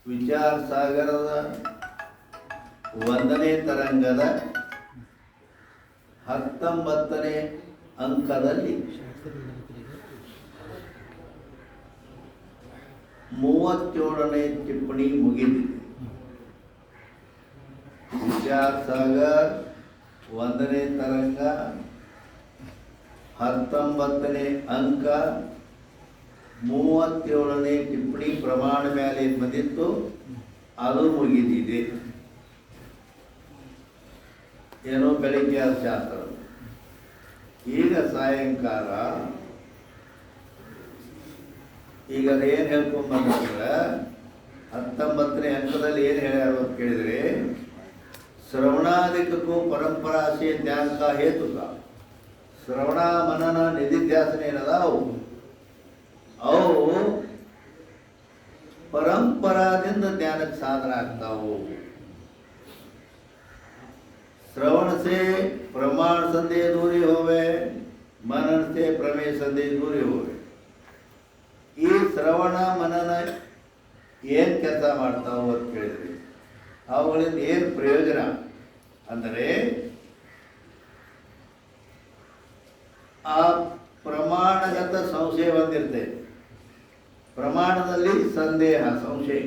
ವಿಚಾರ ಸಾಗರದ 1ನೇ ತರಂಗದ 19ನೇ ಅಂಕದಲ್ಲಿ 37ನೇ ಟಿಪ್ಪಣಿ ಮುಗಿದಿದೆ. ವಿಚಾರ ಸಾಗರ್ 1ನೇ ತರಂಗ 19ನೇ ಅಂಕ 37ನೇ ಟಿಪ್ಪಣಿ ಪ್ರಮಾಣ ಮೇಲೆ ಬಂದಿತ್ತು, ಅದು ಮುಗಿದಿದೆ. ಏನೋ ಬೆಳಿಗ್ಗೆ ಶಾಸ್ತ್ರ. ಈಗ ಸಾಯಂಕಾಲ ಈಗ ಏನು ಹೇಳ್ಕೊಂಡ್ಬಂದ್ರೆ 19ನೇ ಅಂಕದಲ್ಲಿ ಏನು ಹೇಳ್ಯಾರ ಅಂತ ಕೇಳಿದರೆ, ಶ್ರವಣಾದಿಕಕ್ಕೂ ಪರಂಪರಾ से ज्ञान का हेतु का ಶ್ರವಣ ಮನನ ನಿಧಿಧ್ಯಾಸನ ಏನದಾವು ಅವು ಪರಂಪರಾದಿಂದ ಜ್ಞಾನಕ್ಕೆ ಸಾಧನ ಆಗ್ತಾವು. श्रवण से प्रमाण संदेह दूरी होवे, मनन से प्रमेय संदेह दूरी होवे. ಈ ಶ್ರವಣ ಮನನ ಏನು ಕೆಲಸ ಮಾಡ್ತಾವು ಅಂತ ಕೇಳಿದ್ರಿ, ಅವುಗಳಿಂದ ಏನು ಪ್ರಯೋಜನ ಅಂದರೆ, ಆ ಪ್ರಮಾಣಗತ ಸಂಶಯ ಬಂದಿರ್ತದೆ. ಪ್ರಮಾಣದಲ್ಲಿ ಸಂದೇಹ ಸಂಶಯ,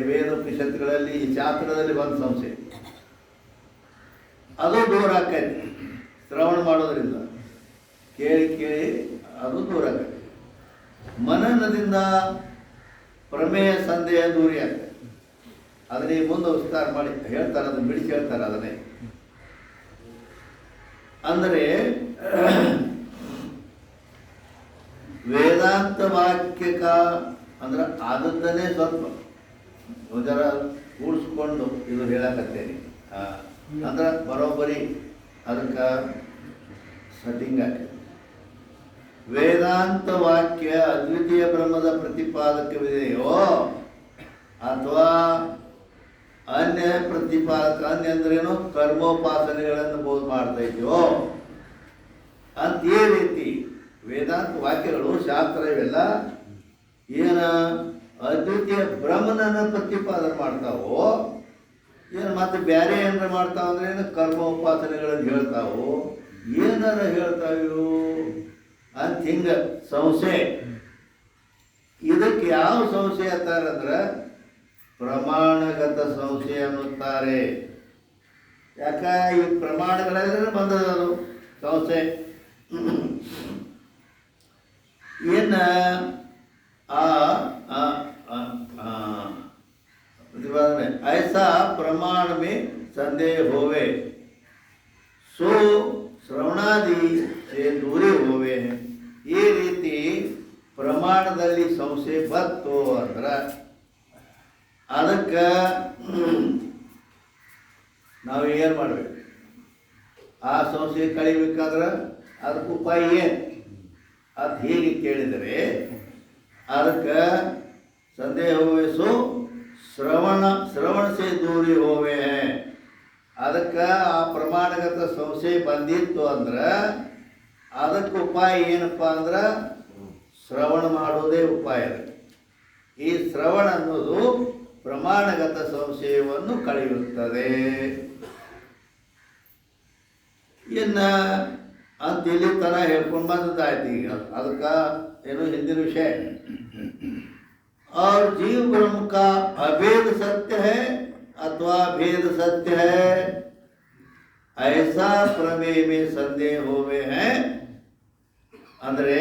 ವೇದೋಪನಿಷತ್ತುಗಳಲ್ಲಿ ಈ ಶಾಸ್ತ್ರದಲ್ಲಿ ಬಂದ ಸಂಶಯ ಅದು ದೂರ ಆಕೈತಿ. ಶ್ರವಣ ಮಾಡೋದ್ರಿಂದ ಕೇಳಿ ಕೇಳಿ ಅದು ದೂರ ಆಕೈತಿ. ಮನನದಿಂದ ಪ್ರಮೇಯ ಸಂದೇಹ ದೂರಿ ಆಗ್ತದೆ. ಅದನ್ನೇ ಮುಂದೆ ವಿಸ್ತಾರ ಮಾಡಿ ಹೇಳ್ತಾರೆ, ಅದನ್ನು ಬಿಡಿಸಿ ಹೇಳ್ತಾರೆ. ಅದನ್ನೇ ಅಂದರೆ ವೇದಾಂತ ವಾಕ್ಯಕ ಅಂದ್ರೆ ಆದದ್ದನ್ನೇ ಸ್ವಲ್ಪ ಜರ ಕೂಡಿಸ್ಕೊಂಡು ಇದು ಹೇಳಕತ್ತೇನೆ. ಅಂದ್ರೆ ಬರೋಬ್ಬರಿ ಅದಕ್ಕೆ ಸೆಟ್ಟಿಂಗ್ ಆಗಿದೆ. ವೇದಾಂತ ವಾಕ್ಯ ಅದ್ವಿತೀಯ ಬ್ರಹ್ಮದ ಪ್ರತಿಪಾದಕವಿದೆಯೋ ಅಥವಾ ಅನ್ಯ ಪ್ರತಿಪಾದಕ, ಅನ್ಯ ಅಂದ್ರೇನು ಕರ್ಮೋಪಾಸನೆಗಳನ್ನು ಬೋಧ ಮಾಡ್ತಾ ಇದೆಯೋ ಅಂತ ಈ ರೀತಿ ವೇದಾಂತ ವಾಕ್ಯಗಳು ಶಾಸ್ತ್ರ ಇವೆಲ್ಲ ಏನ ಅದ್ವಿತೀಯ ಬ್ರಹ್ಮನನ್ನು ಪ್ರತಿಪಾದನೆ ಮಾಡ್ತಾವೋ, ಏನು ಮತ್ತೆ ಬೇರೆ ಏನಾರ ಮಾಡ್ತಾವ ಅಂದ್ರೆ ಏನು ಕರ್ಮೋಪಾಸನೆಗಳನ್ನು ಹೇಳ್ತಾವೋ, ಏನಾರ ಹೇಳ್ತಾವು ಅಂತ ಹಿಂಗೆ ಸಂಶಯ. ಇದಕ್ಕೆ ಯಾವ ಸಂಶಯ ಅಂತಾರಂದ್ರೆ ಪ್ರಮಾಣಗತ ಸಂಶಯ ಅನ್ನುತ್ತಾರೆ. ಯಾಕ ಈ ಪ್ರಮಾಣಗಳೆಲ್ಲ ಬಂದದದು ಸಂಶಯ. ಏನ प्रतिपादन ऐसा प्रमाण में संदेह होवे सो श्रवणादि से दूरी होवे हैं. ಈ ರೀತಿ ಪ್ರಮಾಣದಲ್ಲಿ ಸಂಶಯ ಬತ್ತು ಅಂದ್ರೆ ಅದಕ್ಕೆ ನಾವು ಏನು ಮಾಡಬೇಕು? ಆ ಸಂಶಯ ಕಳಿಬೇಕಾದ್ರೆ ಅದಕ್ಕೆ ಉಪಾಯ ಏನು ಅದು ಹೇಗೆ ಕೇಳಿದರೆ, ಅದಕ್ಕೆ ಸಂದೇಹ ಹೋವೆ ಸೋ ಶ್ರವಣ ಸೇ ದೂರಿ ಹೋವೆ. ಅದಕ್ಕೆ ಆ ಪ್ರಮಾಣಗತ ಸಂಶಯ ಬಂದಿತ್ತು ಅಂದ್ರೆ ಅದಕ್ಕೆ ಉಪಾಯ ಏನಪ್ಪ ಅಂದ್ರೆ ಶ್ರವಣ ಮಾಡೋದೇ ಉಪಾಯ. ಈ ಶ್ರವಣ ಅನ್ನೋದು ಪ್ರಮಾಣಗತ ಸಂಶಯವನ್ನು ಕಳೆಯುತ್ತದೆ. ಇನ್ನು ಅಂತ ಇಲ್ಲಿ ತರ ಹೇಳ್ಕೊಂಡು ಬಂದದ್ದಾಯ್ತು. ಈಗ ಅದಕ್ಕೆ ಏನು ಹಿಂದಿನ ವಿಷಯ. और जीव ब्रह्म का अभेद सत्य है अथवा भेद सत्य है, ऐसा प्रमेय में संदेह होवे हैं. ಅಂದರೆ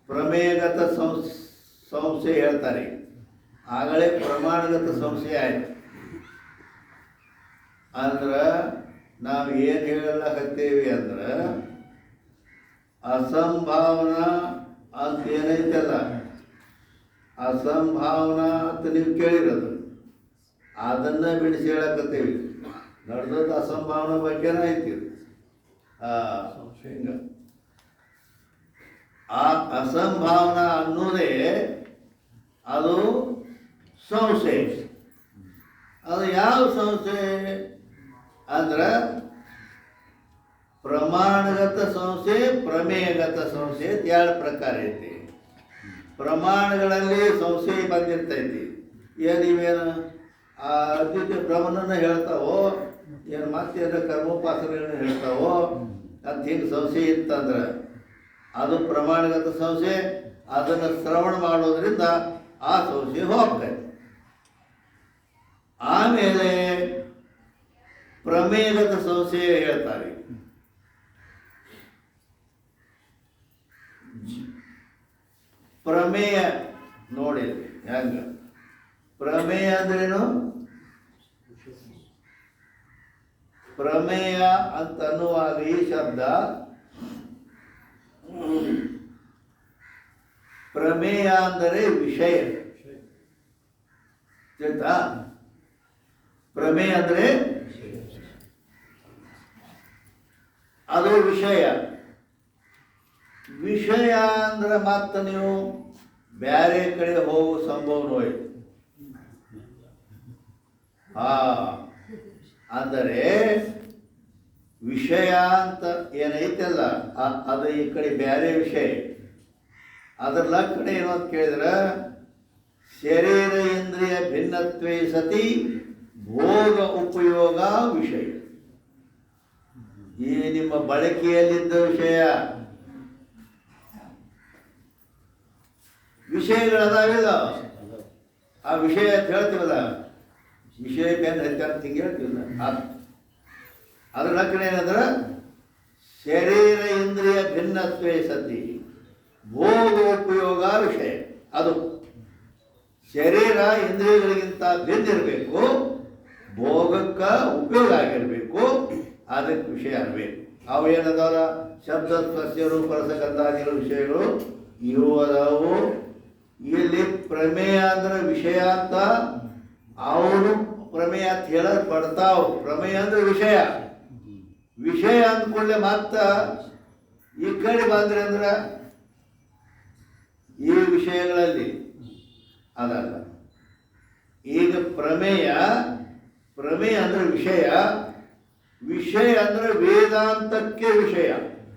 ಪ್ರಮೇಯಗತ ಸಂಶಯ ಹೇಳ್ತಾರೆ. ಆಗಲೇ ಪ್ರಮಾಣಗತ ಸಂಶಯ ಆಯ್ತು ಅಂದ್ರೆ ನಾವು ಏನು ಹೇಳಲಾಕತ್ತೇವಿ ಅಂದ್ರೆ ಅಸಂಭಾವನಾ ಅಂತ ಏನೈತಲ್ಲ, ಅಸಂಭಾವನಾ ಅಂತ ನೀವು ಕೇಳಿರೋದು ಅದನ್ನ ಬಿಡಿಸಿ ಹೇಳಕತ್ತೇವಿ. ನಡೆದದ್ದು ಅಸಂಭಾವನಾ ಬಗ್ಗೆನೇ ಐತಿ. ಆ ಅಸಂಭಾವನಾ ಅನ್ನೋದೇ ಅದು ಸಂಶಯ. ಅದು ಯಾವ ಸಂಶಯ ಅಂದ್ರೆ ಪ್ರಮಾಣಗತ ಸಂಶಯ, ಪ್ರಮೇಯಗತ ಸಂಶಯ ಎರಡು ಪ್ರಕಾರ ಐತಿ. ಪ್ರಮಾಣಗಳಲ್ಲಿ ಸಂಶಯ ಬಂದಿರ್ತೈತಿ. ಏನು ಇವೇನು ಆ ಅದ್ವಿತೀಯ ಬ್ರಹ್ಮನನ್ನು ಹೇಳ್ತಾವೋ ಏನು ಮತ್ತೇನು ಕರ್ಮೋಪಾಸನೆಗಳನ್ನ ಹೇಳ್ತಾವೋ ಅಂತ ಹಿಂಗೆ ಸಂಶಯ ಇತ್ತಂದ್ರೆ ಅದು ಪ್ರಮಾಣಗತ ಸಂಶಯ. ಅದನ್ನು ಶ್ರವಣ ಮಾಡೋದ್ರಿಂದ ಆ ಸಂಶಯ ಹೋಗ್ತದೆ. ಆಮೇಲೆ ಪ್ರಮೇಯಗತ ಸಂಶಯ ಹೇಳ್ತಾರೆ. ಪ್ರಮೇಯ ನೋಡಿದ್ರಿ ಹೆಂಗ? ಪ್ರಮೇಯ ಅಂದ್ರೇನು? ಪ್ರಮೇಯ ಅಂತ ಅನ್ನುವಾಗ ಈ ಶಬ್ದ ಪ್ರಮೇಯ ಅಂದರೆ ವಿಷಯ. ತಿಳಿತಾ? ಪ್ರಮೇಯ ಅಂದರೆ ಅದು ವಿಷಯ. ವಿಷಯ ಅಂದ್ರೆ ಮತ್ತೆ ನೀವು ಬೇರೆ ಕಡೆ ಹೋಗೋ ಸಂಭವನೂ ಐತಿ. ಅಂದರೆ ವಿಷಯ ಅಂತ ಏನೈತಲ್ಲ ಅದು ಈ ಕಡೆ ಬೇರೆ ವಿಷಯ. ಅದರ ಲಕ್ಷಣ ಏನು ಅಂತ ಕೇಳಿದ್ರೆ ಶರೀರ ಇಂದ್ರಿಯ ಭಿನ್ನತ್ವೇ ಸತಿ ಭೋಗ ಉಪಯೋಗ ವಿಷಯ. ಈ ನಿಮ್ಮ ಬಳಕೆಯಲ್ಲಿದ್ದ ವಿಷಯ ವಿಷಯಗಳದಾವಿಲ್ಲ. ಆ ವಿಷಯ ಅಂತ ಹೇಳ್ತೀವಲ್ಲ, ವಿಷಯಕ್ಕೆ ಹೆಚ್ಚಾಗಿ ಹಿಂಗೆ ಹೇಳ್ತೀವಲ್ಲ, ಅದ್ರ ಲಕ್ಷಣ ಏನಂದ್ರೆ ಶರೀರ ಇಂದ್ರಿಯ ಭಿನ್ನತ್ವೇ ಸತಿ ಭೋಗ ಉಪಯೋಗ ವಿಷಯ. ಅದು ಶರೀರ ಇಂದ್ರಿಯಗಳಿಗಿಂತ ಭಿನ್ನಿರಬೇಕು, ಭೋಗಕ್ಕೆ ಉಪಯೋಗ ಆಗಿರಬೇಕು, ಅದಕ್ಕೆ ವಿಷಯ ಆಗಬೇಕು. ಅವು ಏನದವಲ್ಲ ಶಬ್ದ ಸ್ಪರ್ಶ ರೂಪ ರಸಗಂಧಾದಿಗಳ ವಿಷಯಗಳು ಇವು ಅದಾವು. ಇಲ್ಲಿ ಪ್ರಮೇಯ ಅಂದ್ರೆ ವಿಷಯ ಅಂತ ಅವನು ಪ್ರಮೇಯ ಅಂತ ಹೇಳಕ್ ಪಡ್ತಾವ್. ಪ್ರಮೇಯ ಅಂದ್ರೆ ವಿಷಯ. ವಿಷಯ ಅಂದ್ಕೊಳ್ಳೆ ಮತ್ತ ಈ ಕಡೆ ಬಂದ್ರೆ ಅಂದ್ರೆ ಈ ವಿಷಯಗಳಲ್ಲಿ ಅದಲ್ಲ. ಈಗ ಪ್ರಮೇಯ ಅಂದ್ರೆ ವಿಷಯ. ವಿಷಯ ಅಂದ್ರೆ ವೇದಾಂತಕ್ಕೆ ವಿಷಯ.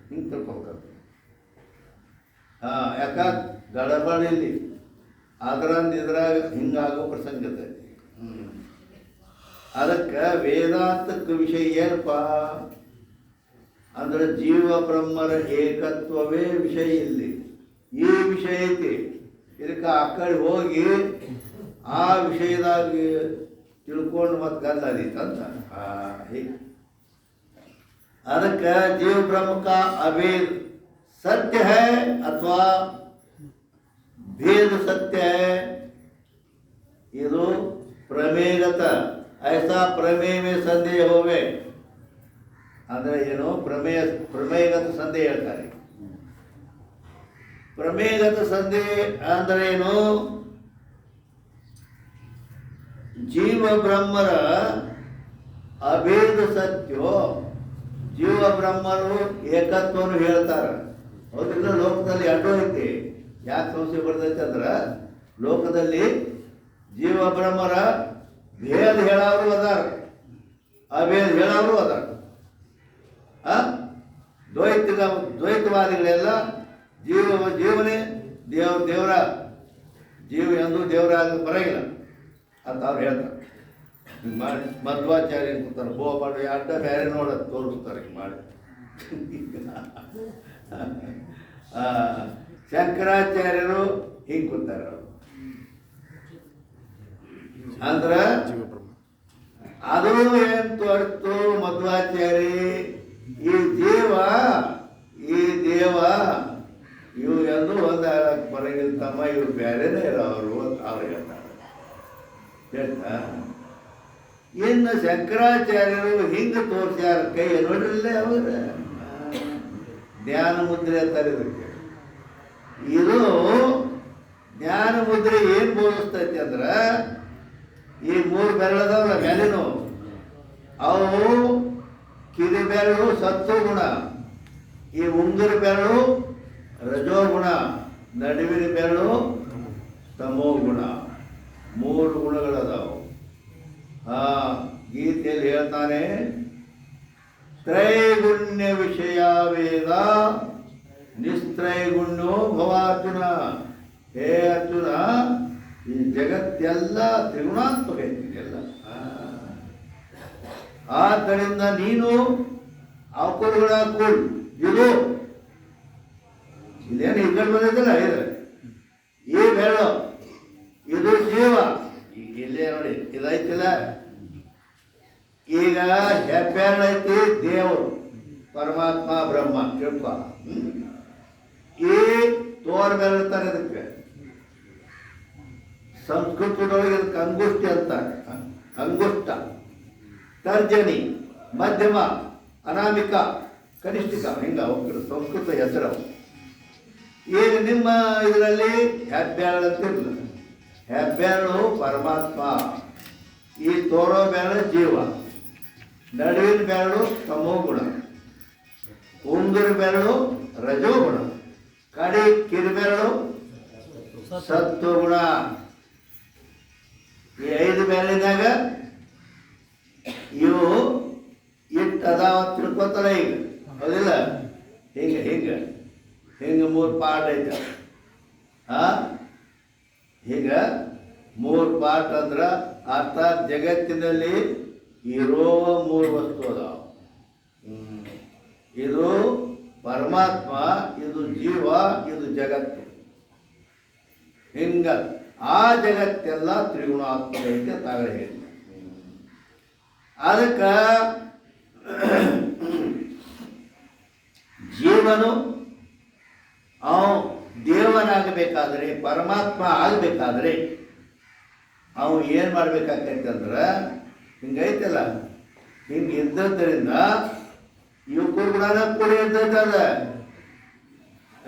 ಹಿಂಗೆ ತಿಳ್ಕೊಬೇಕು. ಯಾಕ ಗಡಬಡಿಲಿ ಅದರಂದು ಇದ್ರಾಗ ಹಿಂಗಾಗೋ ಪ್ರಸಂಗ ಇರ್ತೈತಿ. ಅದಕ್ಕೆ ವೇದಾಂತಕ್ಕೆ ವಿಷಯ ಏನಪ್ಪ ಅಂದ್ರೆ ಜೀವ ಬ್ರಹ್ಮರ ಏಕತ್ವವೇ ವಿಷಯ. ಇಲ್ಲಿ ಈ ವಿಷಯ ಐತಿ. ಇದಕ್ಕೆ ಆ ಕಡೆ ಹೋಗಿ ಆ ವಿಷಯದಾಗ ತಿಳ್ಕೊಂಡು ಮತ್ತೆ ಗಂಧಾದೀತಂತ ಹೀಗೆ. ಅದಕ್ಕೆ जीव ब्रह्म का अभेद सत्य है अथवा भेद सत्य है, ಇದು ಪ್ರಮೇಯಗತ. ऐसा प्रमेय में संदेह होवे ಅಂದ್ರೆ ಏನು? ಪ್ರಮೇಯಗತ ಸಂದೇಹ ಹೇಳ್ತಾರೆ. ಪ್ರಮೇಯಗತ ಸಂದೇಹ ಅಂದ್ರೆ ಏನು? ಜೀವ ಬ್ರಹ್ಮರ ಅಭೇದ ಸತ್ಯೋ, ಜೀವ ಬ್ರಹ್ಮರು ಏಕತ್ವನು ಹೇಳ್ತಾರೆ. ಹೌದಿಲ್ಲ? ಲೋಕದಲ್ಲಿ ಅಡ್ಡು ಐತಿ. ಯಾಕೆ ಸಂಶಯ ಬರ್ತೈತೆ ಅಂದ್ರೆ ಲೋಕದಲ್ಲಿ ಜೀವ ಬ್ರಹ್ಮರ ಭೇದ ಹೇಳೋರು ಅದಾರ, ಅಭೇದ ಹೇಳೋರು ಅದಾರ. ದ್ವೈತವಾದಿಗಳೆಲ್ಲ ಜೀವನೇ ದೇವರ ಜೀವ ಎಂದು ದೇವರಾಗ ಬರಂಗಿಲ್ಲ ಅಂತ ಅವ್ರು ಹೇಳ್ತಾರೆ. ಹಿಂಗೆ ಮಾಡಿ ಮಧ್ವಾಚಾರ್ಯ ಕೂತಾರೆ, ಬೋ ಮಾಡಿ ಅಡ್ಡ ಬೇರೆ ನೋಡೋದು ತೋರಿಸ್ತಾರೆ. ಹಿಂಗೆ ಮಾಡಿ ಶಂಕರಾಚಾರ್ಯರು ಹಿಂಗೆ ಕೂತಾರೆ. ಅಂದ್ರೆ ಅದು ಏನು ತೋರಿಸ್ತು ಮಧ್ವಾಚಾರ್ಯ, ಈ ದೇವ ಇವು ಎಂದು ಒಂದು ಬರಂಗಿಲ್ಲ ತಮ್ಮ, ಇವ್ರು ಬೇರೆನೇ ಇರೋರು ಅಂತ ಅವ್ರು ಹೇಳ್ತಾ. ಇನ್ನು ಶಂಕರಾಚಾರ್ಯರು ಹಿಂಗೆ ತೋರಿಸ್ಯಾರ ಕೈ ನೋಡಿರಲಿಲ್ಲ. ಅವ್ರ ಜ್ಞಾನ ಮುದ್ರೆ ಅಂತಾರೆ ಇದಕ್ಕೆ. ಇದು ಜ್ಞಾನ ಮುದ್ರೆ ಏನು ಬೋಧಿಸ್ತೈತಿ ಅಂದ್ರೆ ಈ 3 ಬೆರಳದವಲ್ಲ ಮೇಲಿನವು, ಅವು ಕಿರಿ ಬೆರಳು ಸತ್ವಗುಣ, ಈ ಉಂಗುರ ಬೆರಳು ರಜೋಗುಣ, ನಡುವಿನ ಬೆರಳು ತಮೋಗುಣ. 3 ಗುಣಗಳದಾವು. ಗೀತೆಯಲ್ಲಿ ಹೇಳ್ತಾನೆ, ತ್ರೈಗುಣ್ಯ ವಿಷಯ ವೇದ ನಿಸ್ತ್ರೈಗುಣ್ಯೋ ಭವಾರ್ಜುನ. ಹೇ ಅರ್ಜುನ, ಈ ಜಗತ್ತೆಲ್ಲ ತ್ರಿಗುಣಾತ್ಮಕ ಎಲ್ಲ. ಆದ್ದರಿಂದ ನೀನು ಅಕುರುಗಳ ಕೂಡ್ ಇದು ಇದೇನು ಈ ಕಡೆ ಬಂದಿದ್ದಲ್ಲ, ಈ ಬೆರಳು ಇದು ಜೀವ. ಈಗ ಇಲ್ಲೇ ನೋಡಿ ಇದೈತಿಲ್ಲ, ಈಗ ಹೆಬ್ಬೆರಳೈತಿ ದೇವರು ಪರಮಾತ್ಮ ಬ್ರಹ್ಮ ತಿಳ್ಕೊ. ಈ ತೋರ್ ಬೆರಳ್ತಾರೆ, ಅದಕ್ಕೆ ಸಂಸ್ಕೃತದೊಳಗೆ ಅದಕ್ಕೆ ಅಂಗುಷ್ಟಿ ಅಂತಾರೆ. ಅಂಗುಷ್ಟ, ತರ್ಜನಿ, ಮಧ್ಯಮ, ಅನಾಮಿಕ, ಕನಿಷ್ಠಿಕ, ಹಿಂಗ ಹೋಗ್ತಾರೆ ಸಂಸ್ಕೃತ ಹೆಸರು. ಈಗ ನಿಮ್ಮ ಇದರಲ್ಲಿ ಹೆಬ್ಬೆರಳು ಅಂತಿರಲಿಲ್ಲ. ಹೆಬ್ಬೆರಳು ಪರಮಾತ್ಮ, ಈ ತೋರೋ ಬೆರಳು ಜೀವ, ನಡುವಿನ ಬೆರಳು ತಮೋಗುಣ, ಉಂಗುರ ಬೆರಳು ರಜೋಗುಣ, ಕಡಿ ಕಿರುಬೆರಳು ಸತ್ವಗುಣ. ಈ 5 ಬೆರಳಿನಾಗ ಇವು ಇಟ್ಟು ಅದಾವ ತಿಳ್ಕೊತಾರ. ಈಗ ಹೌದಿಲ್ಲ, ಹಿಂಗೆ ಹಿಂಗೆ ಹಿಂಗೆ 3 ಪಾರ್ಟ್ ಐತೆ. ಈಗ 3 ಪಾರ್ಟ್ ಅಂದ್ರೆ ಅರ್ಥಾತ್ ಜಗತ್ತಿನಲ್ಲಿ ಇರೋ 3 ವಸ್ತು ಅದಾವ. ಇದು ಪರಮಾತ್ಮ, ಇದು ಜೀವ, ಇದು ಜಗತ್ತು. ಹಿಂಗ ಆ ಜಗತ್ತೆಲ್ಲ ತ್ರಿಗುಣಾತ್ಮಕ ಐತೆ ತಾವೇ ಹೇಳಿ. ಅದಕ್ಕೆ ಜೀವನು ದೇವನಾಗಬೇಕಾದ್ರೆ, ಪರಮಾತ್ಮ ಆಗಬೇಕಾದ್ರೆ ಅವನು ಏನು ಮಾಡ್ಬೇಕಾಗ್ತೈತಂದ್ರೆ ಹಿಂಗೈತಲ್ಲ, ಹಿಂಗೆ ಇದ್ದದ್ದರಿಂದ ಇವು ಕೂಡ ಕೂಡಿ ಇರ್ತೈತದ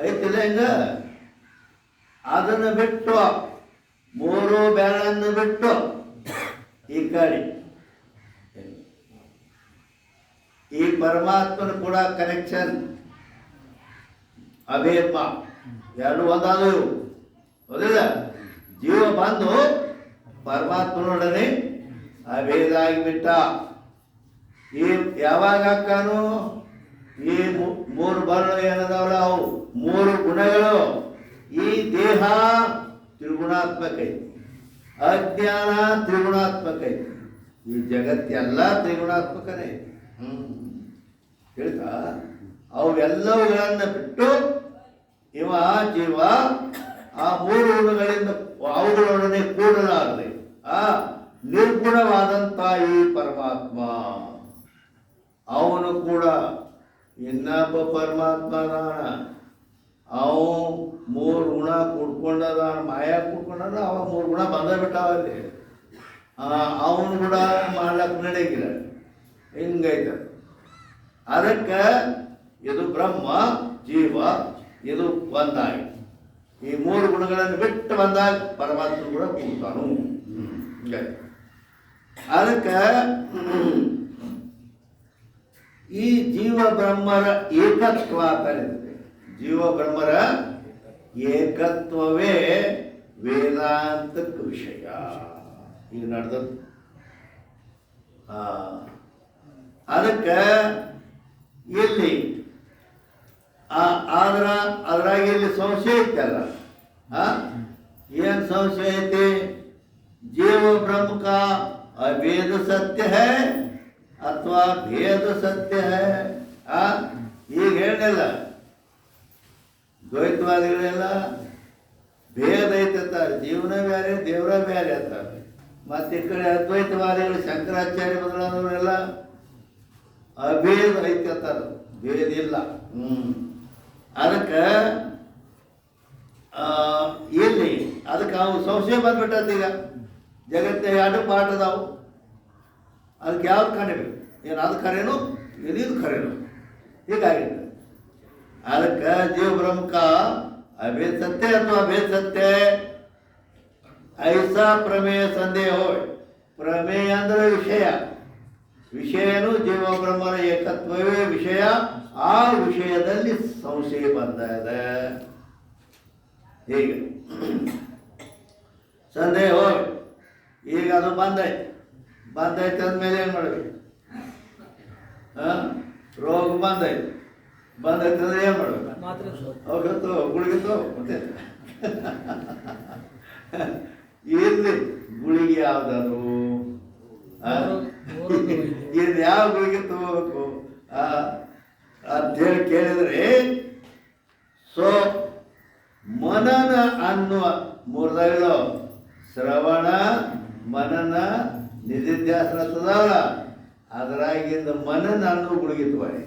ಐತಿಲ್ಲ. ಹಿಂಗ ಅದನ್ನು ಬಿಟ್ಟು 3 ಬೆರಳನ್ನು ಬಿಟ್ಟು ಈ ಕಡೆ ಈ ಪರಮಾತ್ಮನ ಕೂಡ ಕನೆಕ್ಷನ್ ಅಭೇದ್ಮ ಎರಡು ಒಂದಾದವು ಇವು ಹೌದಿಲ್ಲ. ಜೀವ ಬಂದು ಪರಮಾತ್ಮನೊಡನೆ ಅಭೇದ ಆಗಿಬಿಟ್ಟ. ಈ ಯಾವಾಗ ಹಾಕಾನು ಈ 3 ಬರಳು ಏನದಾವಲ್ಲ ಅವು 3 ಗುಣಗಳು. ಈ ದೇಹ ತ್ರಿಗುಣಾತ್ಮಕ ಐತಿ, ಅಜ್ಞಾನ ತ್ರಿಗುಣಾತ್ಮಕ ಐತಿ, ಈ ಜಗತ್ತೆಲ್ಲ ತ್ರಿಗುಣಾತ್ಮಕನೇ ಐತಿ. ಹೇಳ್ತಾ ಅವೆಲ್ಲವುಗಳನ್ನು ಬಿಟ್ಟು ಇವ ಜೀವ ಆ 3 ಗುಣಗಳಿಂದ ಅವುಗಳೊಡನೆ ಕೂಡಲಾರದೆ ಆ ನಿರ್ಗುಣವಾದಂಥ ಈ ಪರಮಾತ್ಮ ಅವನು ಕೂಡ ಇನ್ನೊಬ್ಬ ಪರಮಾತ್ಮದಾನ. ಅವು 3 ಗುಣ ಕೂಡ್ಕೊಂಡದಾನ, ಮಾಯಾ ಕೂಡ್ಕೊಂಡದ. ಅವ 3 ಗುಣ ಬಂದ ಬಿಟ್ಟಾವಲ್ಲಿ. ಅವನು ಕೂಡ ಮಾಡ್ಲಕ್ಕೆ ನಡೆಯಿಲ್ಲ. ಹಿಂಗೈತೆ. ಅದಕ್ಕೆ ಇದು ಬ್ರಹ್ಮ ಜೀವ ಇದು ಒಂದಾಗಿ ಈ 3 ಗುಣಗಳನ್ನು ಬಿಟ್ಟು ಬಂದಾಗ ಪರಮಾತ್ಮ ಕೂಡ ಕೂಡ್ತಾನು. ಅದಕ್ಕೆ ಈ ಜೀವ ಬ್ರಹ್ಮರ ಏಕತ್ವ ಅಂತ ಹೇಳಿದೆ. ಜೀವ ಬ್ರಹ್ಮರ ಏಕತ್ವವೇ ವೇದಾಂತಕ್ಕೆ ವಿಷಯ. ಈಗ ನಡೆದದ್ದು ಅದಕ್ಕೆ ಇಲ್ಲಿ ಅದ್ರಾಗ ಇಲ್ಲಿ ಸಂಶಯ ಐತಲ್ಲ. ಏನು ಸಂಶಯ ಐತಿ? जीव ब्रह्म का अभेद सत्य है ಅಥವಾ ಭೇದ ಸತ್ಯ है. ಈಗ ಹೇಳಿಲ್ಲ ದ್ವೈತವಾದಿಗಳೆಲ್ಲ ಭೇದ ಐತಂತಾರೆ, ಜೀವನ ಬೇರೆ ದೇವರ ಬೇರೆ ಅಂತಾರೆ. ಮತ್ತು ಈ ಕಡೆ ಅದ್ವೈತವಾದಿಗಳು ಶಂಕರಾಚಾರ್ಯ ಮೊದಲಾದವರೆಲ್ಲ ಅಭೇದ ಐತಂತಾರೆ, ಭೇದ ಇಲ್ಲ. ಅದಕ್ಕೆ ಇಲ್ಲಿ ಅದಕ್ಕೆ ಅವು ಸಂಶಯ ಬಂದ್ಬಿಟ್ಟದ. ಈಗ ಜಗತ್ತಿನ 2 ಪಾಠ ಅದಾವು, ಅದಕ್ಕೆ ಯಾವ್ದು ಕರಿಬೇಕು? ಏನು ಅದು ಕರೇನು ಇದು ಕರೇನು ಹೀಗಾಗಿದೆ. ಅದಕ್ಕೆ ಜೀವ ಬ್ರಹ್ಮ ಅಭೇದ ಸತ್ಯ ಅಥವಾ ಅಭೇದ ಸತ್ಯ ಐಸಾ ಪ್ರಮೇಯ ಸಂದೇಹ. ಪ್ರಮೇಯ ಅಂದರೆ ವಿಷಯ, ವಿಷಯನು ಜೀವ ಬ್ರಹ್ಮನ ಏಕತ್ವವೇ ವಿಷಯ. ಆ ವಿಷಯದಲ್ಲಿ ಸಂಶಯ ಬಂದಿದೆ. ಹೀಗೆ ಸಂದೇಹ ಹೋಗಿ ಈಗ ಅದು ಬಂದೈತೆ ಅಂದಮೇಲೆ ಏನು ಮಾಡಬೇಕು? ರೋಗ ಬಂದೈತೆ ಅಂದ್ರೆ ಏನು ಮಾಡಬೇಕು? ಔಷಧ ಗುಳಿಗೆ ಮತ್ತೆ ಇರ್ಲಿ ಗುಳಿಗೆ ಯಾವ್ದು ಇದು ಯಾವ ಗುಳಿಗೆ ತಗೋಬೇಕು ಅಂತೇಳಿ ಕೇಳಿದ್ರೆ, ಸೊ ಮನನ ಅನ್ನುವ ಮೂರ್ದಾಗಿರೋ ಶ್ರವಣ ಮನನ ನಿಧಿಧ್ಯಾಸನ ತದವಲ್ಲ, ಅದರಾಗಿಂದ ಮನನ ಅನ್ನೋ ಗುಳಿಗೆ ತಗೋರಿ.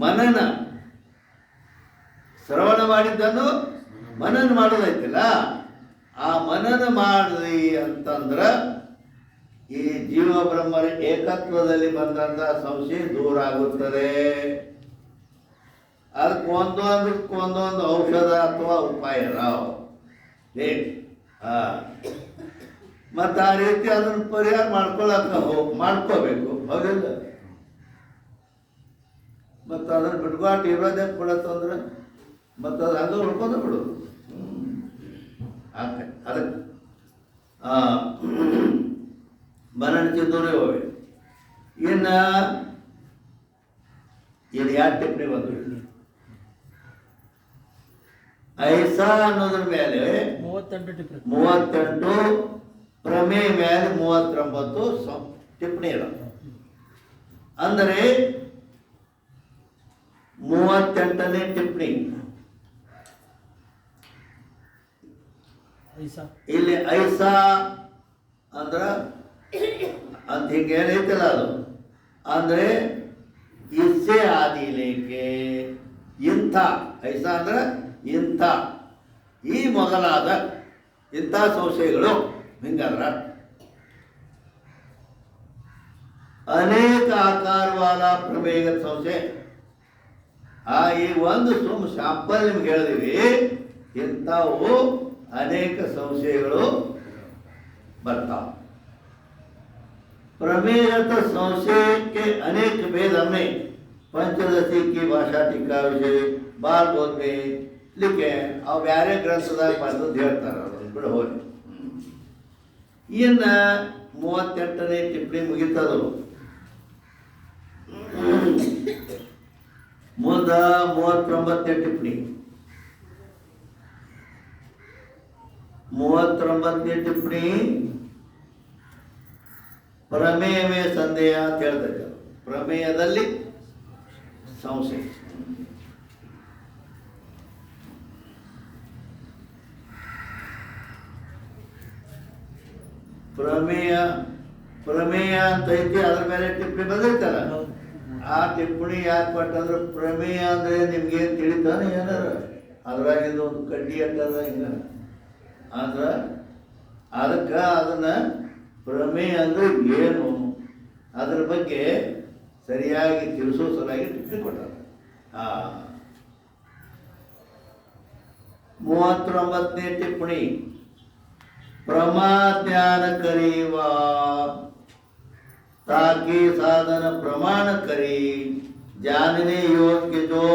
ಮನನ ಶ್ರವಣ ಮಾಡಿದ್ದನ್ನು ಮನನ ಮಾಡೋದೈತಿಲ್ಲ, ಆ ಮನನ ಮಾಡಿದ್ರಿ ಅಂತಂದ್ರೆ ಈ ಜೀವ ಬ್ರಹ್ಮರ ಏಕತ್ವದಲ್ಲಿ ಬಂದಂಥ ಸಂಶಯ ದೂರ ಆಗುತ್ತದೆ. ಅದಕ್ಕೆ ಒಂದೊಂದು ಔಷಧ ಅಥವಾ ಉಪಾಯ ರಾವ್ ಮತ್ತು ಆ ರೀತಿ ಅದನ್ನು ಪರಿಹಾರ ಮಾಡ್ಕೋಬೇಕು, ಹೌದಿಲ್ಲ? ಮತ್ತು ಅದನ್ನು ಬಿಟ್ಕೊಟ್ಟು ಇರೋದೇ ಕೊಡತ್ತಂದ್ರೆ ಮತ್ತು ಅದು ಹಂಗೆ ಉಳ್ಕೊಂಡು ಬಿಡೋದು. ಅದಕ್ಕೆ ಮನನ ದೂರ ಹೋಗಿ ಇನ್ನು ಯಾರು ಟಿಪ್ಪಣಿ ಬಂದು ಐಸಾ ಅನ್ನೋದ್ರ ಮೇಲೆ 38, ಪ್ರಮೇಯ ಮೇಲೆ 39 ಟಿಪ್ಪಣಿ ಇರೋದು. ಅಂದರೆ 38ನೇ ಟಿಪ್ಪಣಿ ಇಲ್ಲಿ ಐಸಾ ಅಂದ್ರ ಅಂತ ಹಿಂಗೆ ಏನೈತಲ್ಲ ಅದು ಅಂದರೆ ಇಸ್ಸೆ ಆದಿಲೇಕೆ ಇಂಥ ಐಸಾ ಅಂದ್ರೆ ಇಂಥ ಈ ಮೊದಲಾದ ಇಂಥ ಸಂಶಯಗಳು ಹಿಂಗಾದ್ರ ಅನೇಕ ಆಕಾರವಾದ ಪ್ರಮೇಯದ ಸಂಶಯ. ಈ ಒಂದು ಶಾಂಪಲ್ ನಿಮ್ಗೆ ಹೇಳಿದೀವಿ, ಇಂಥವು ಅನೇಕ ಸಂಶಯಗಳು ಬರ್ತಾವ. प्रमेयत संशय के अनेक भेद हमने पंचदशी की भाषा टीका विषय बाल बोध में लिखे और ब्यारे ग्रंथದಾಗ ಬರೆದು ಹೇಳ್ತಾರೆ ಬಿಡು ಹೋಗಿ. ಇನ್ನು 38ನೇ ಟಿಪ್ಪಣಿ ಮುಗಿತದು. ಮುಂದೆ 39ನೇ ಟಿಪ್ಪಣಿ 39ನೇ ಟಿಪ್ಪಣಿ ಪ್ರಮೇಯವೇ ಸಂದೇಹ ಅಂತ ಹೇಳ್ತಾರೆ. ಪ್ರಮೇಯದಲ್ಲಿ ಸಂಶಯ. ಪ್ರಮೇಯ ಅಂತ ಐತಿ, ಅದ್ರ ಮೇಲೆ ಟಿಪ್ಪಣಿ ಬಂದೈತಲ್ಲ. ಆ ಟಿಪ್ಪಣಿ ಯಾಕೆ ಕೊಟ್ಟಂದ್ರೆ ಪ್ರಮೇಯ ಅಂದ್ರೆ ನಿಮ್ಗೆ ಏನು ತಿಳಿತಾನೆ ಏನಾರ ಅದ್ರಾಗಿಂದ ಒಂದು ಕಡ್ಡಿ ಅಟ್ಟದ ಹಿಂಗ ಆದ್ರೆ ಅದಕ್ಕೆ ಅದನ್ನ ಪ್ರಮೇಯ ಅಂದ್ರೆ ಏನು ಅದರ ಬಗ್ಗೆ ಸರಿಯಾಗಿ ತಿಳಿಸೋ ಸಲುವಾಗಿ ಟಿಪ್ಪಣಿ ಕೊಟ್ಟಾರೆ. 39ನೇ ಟಿಪ್ಪಣಿ प्रमाज्ञान करीवा ताकि साधन प्रमाण करी जानने योग्य जो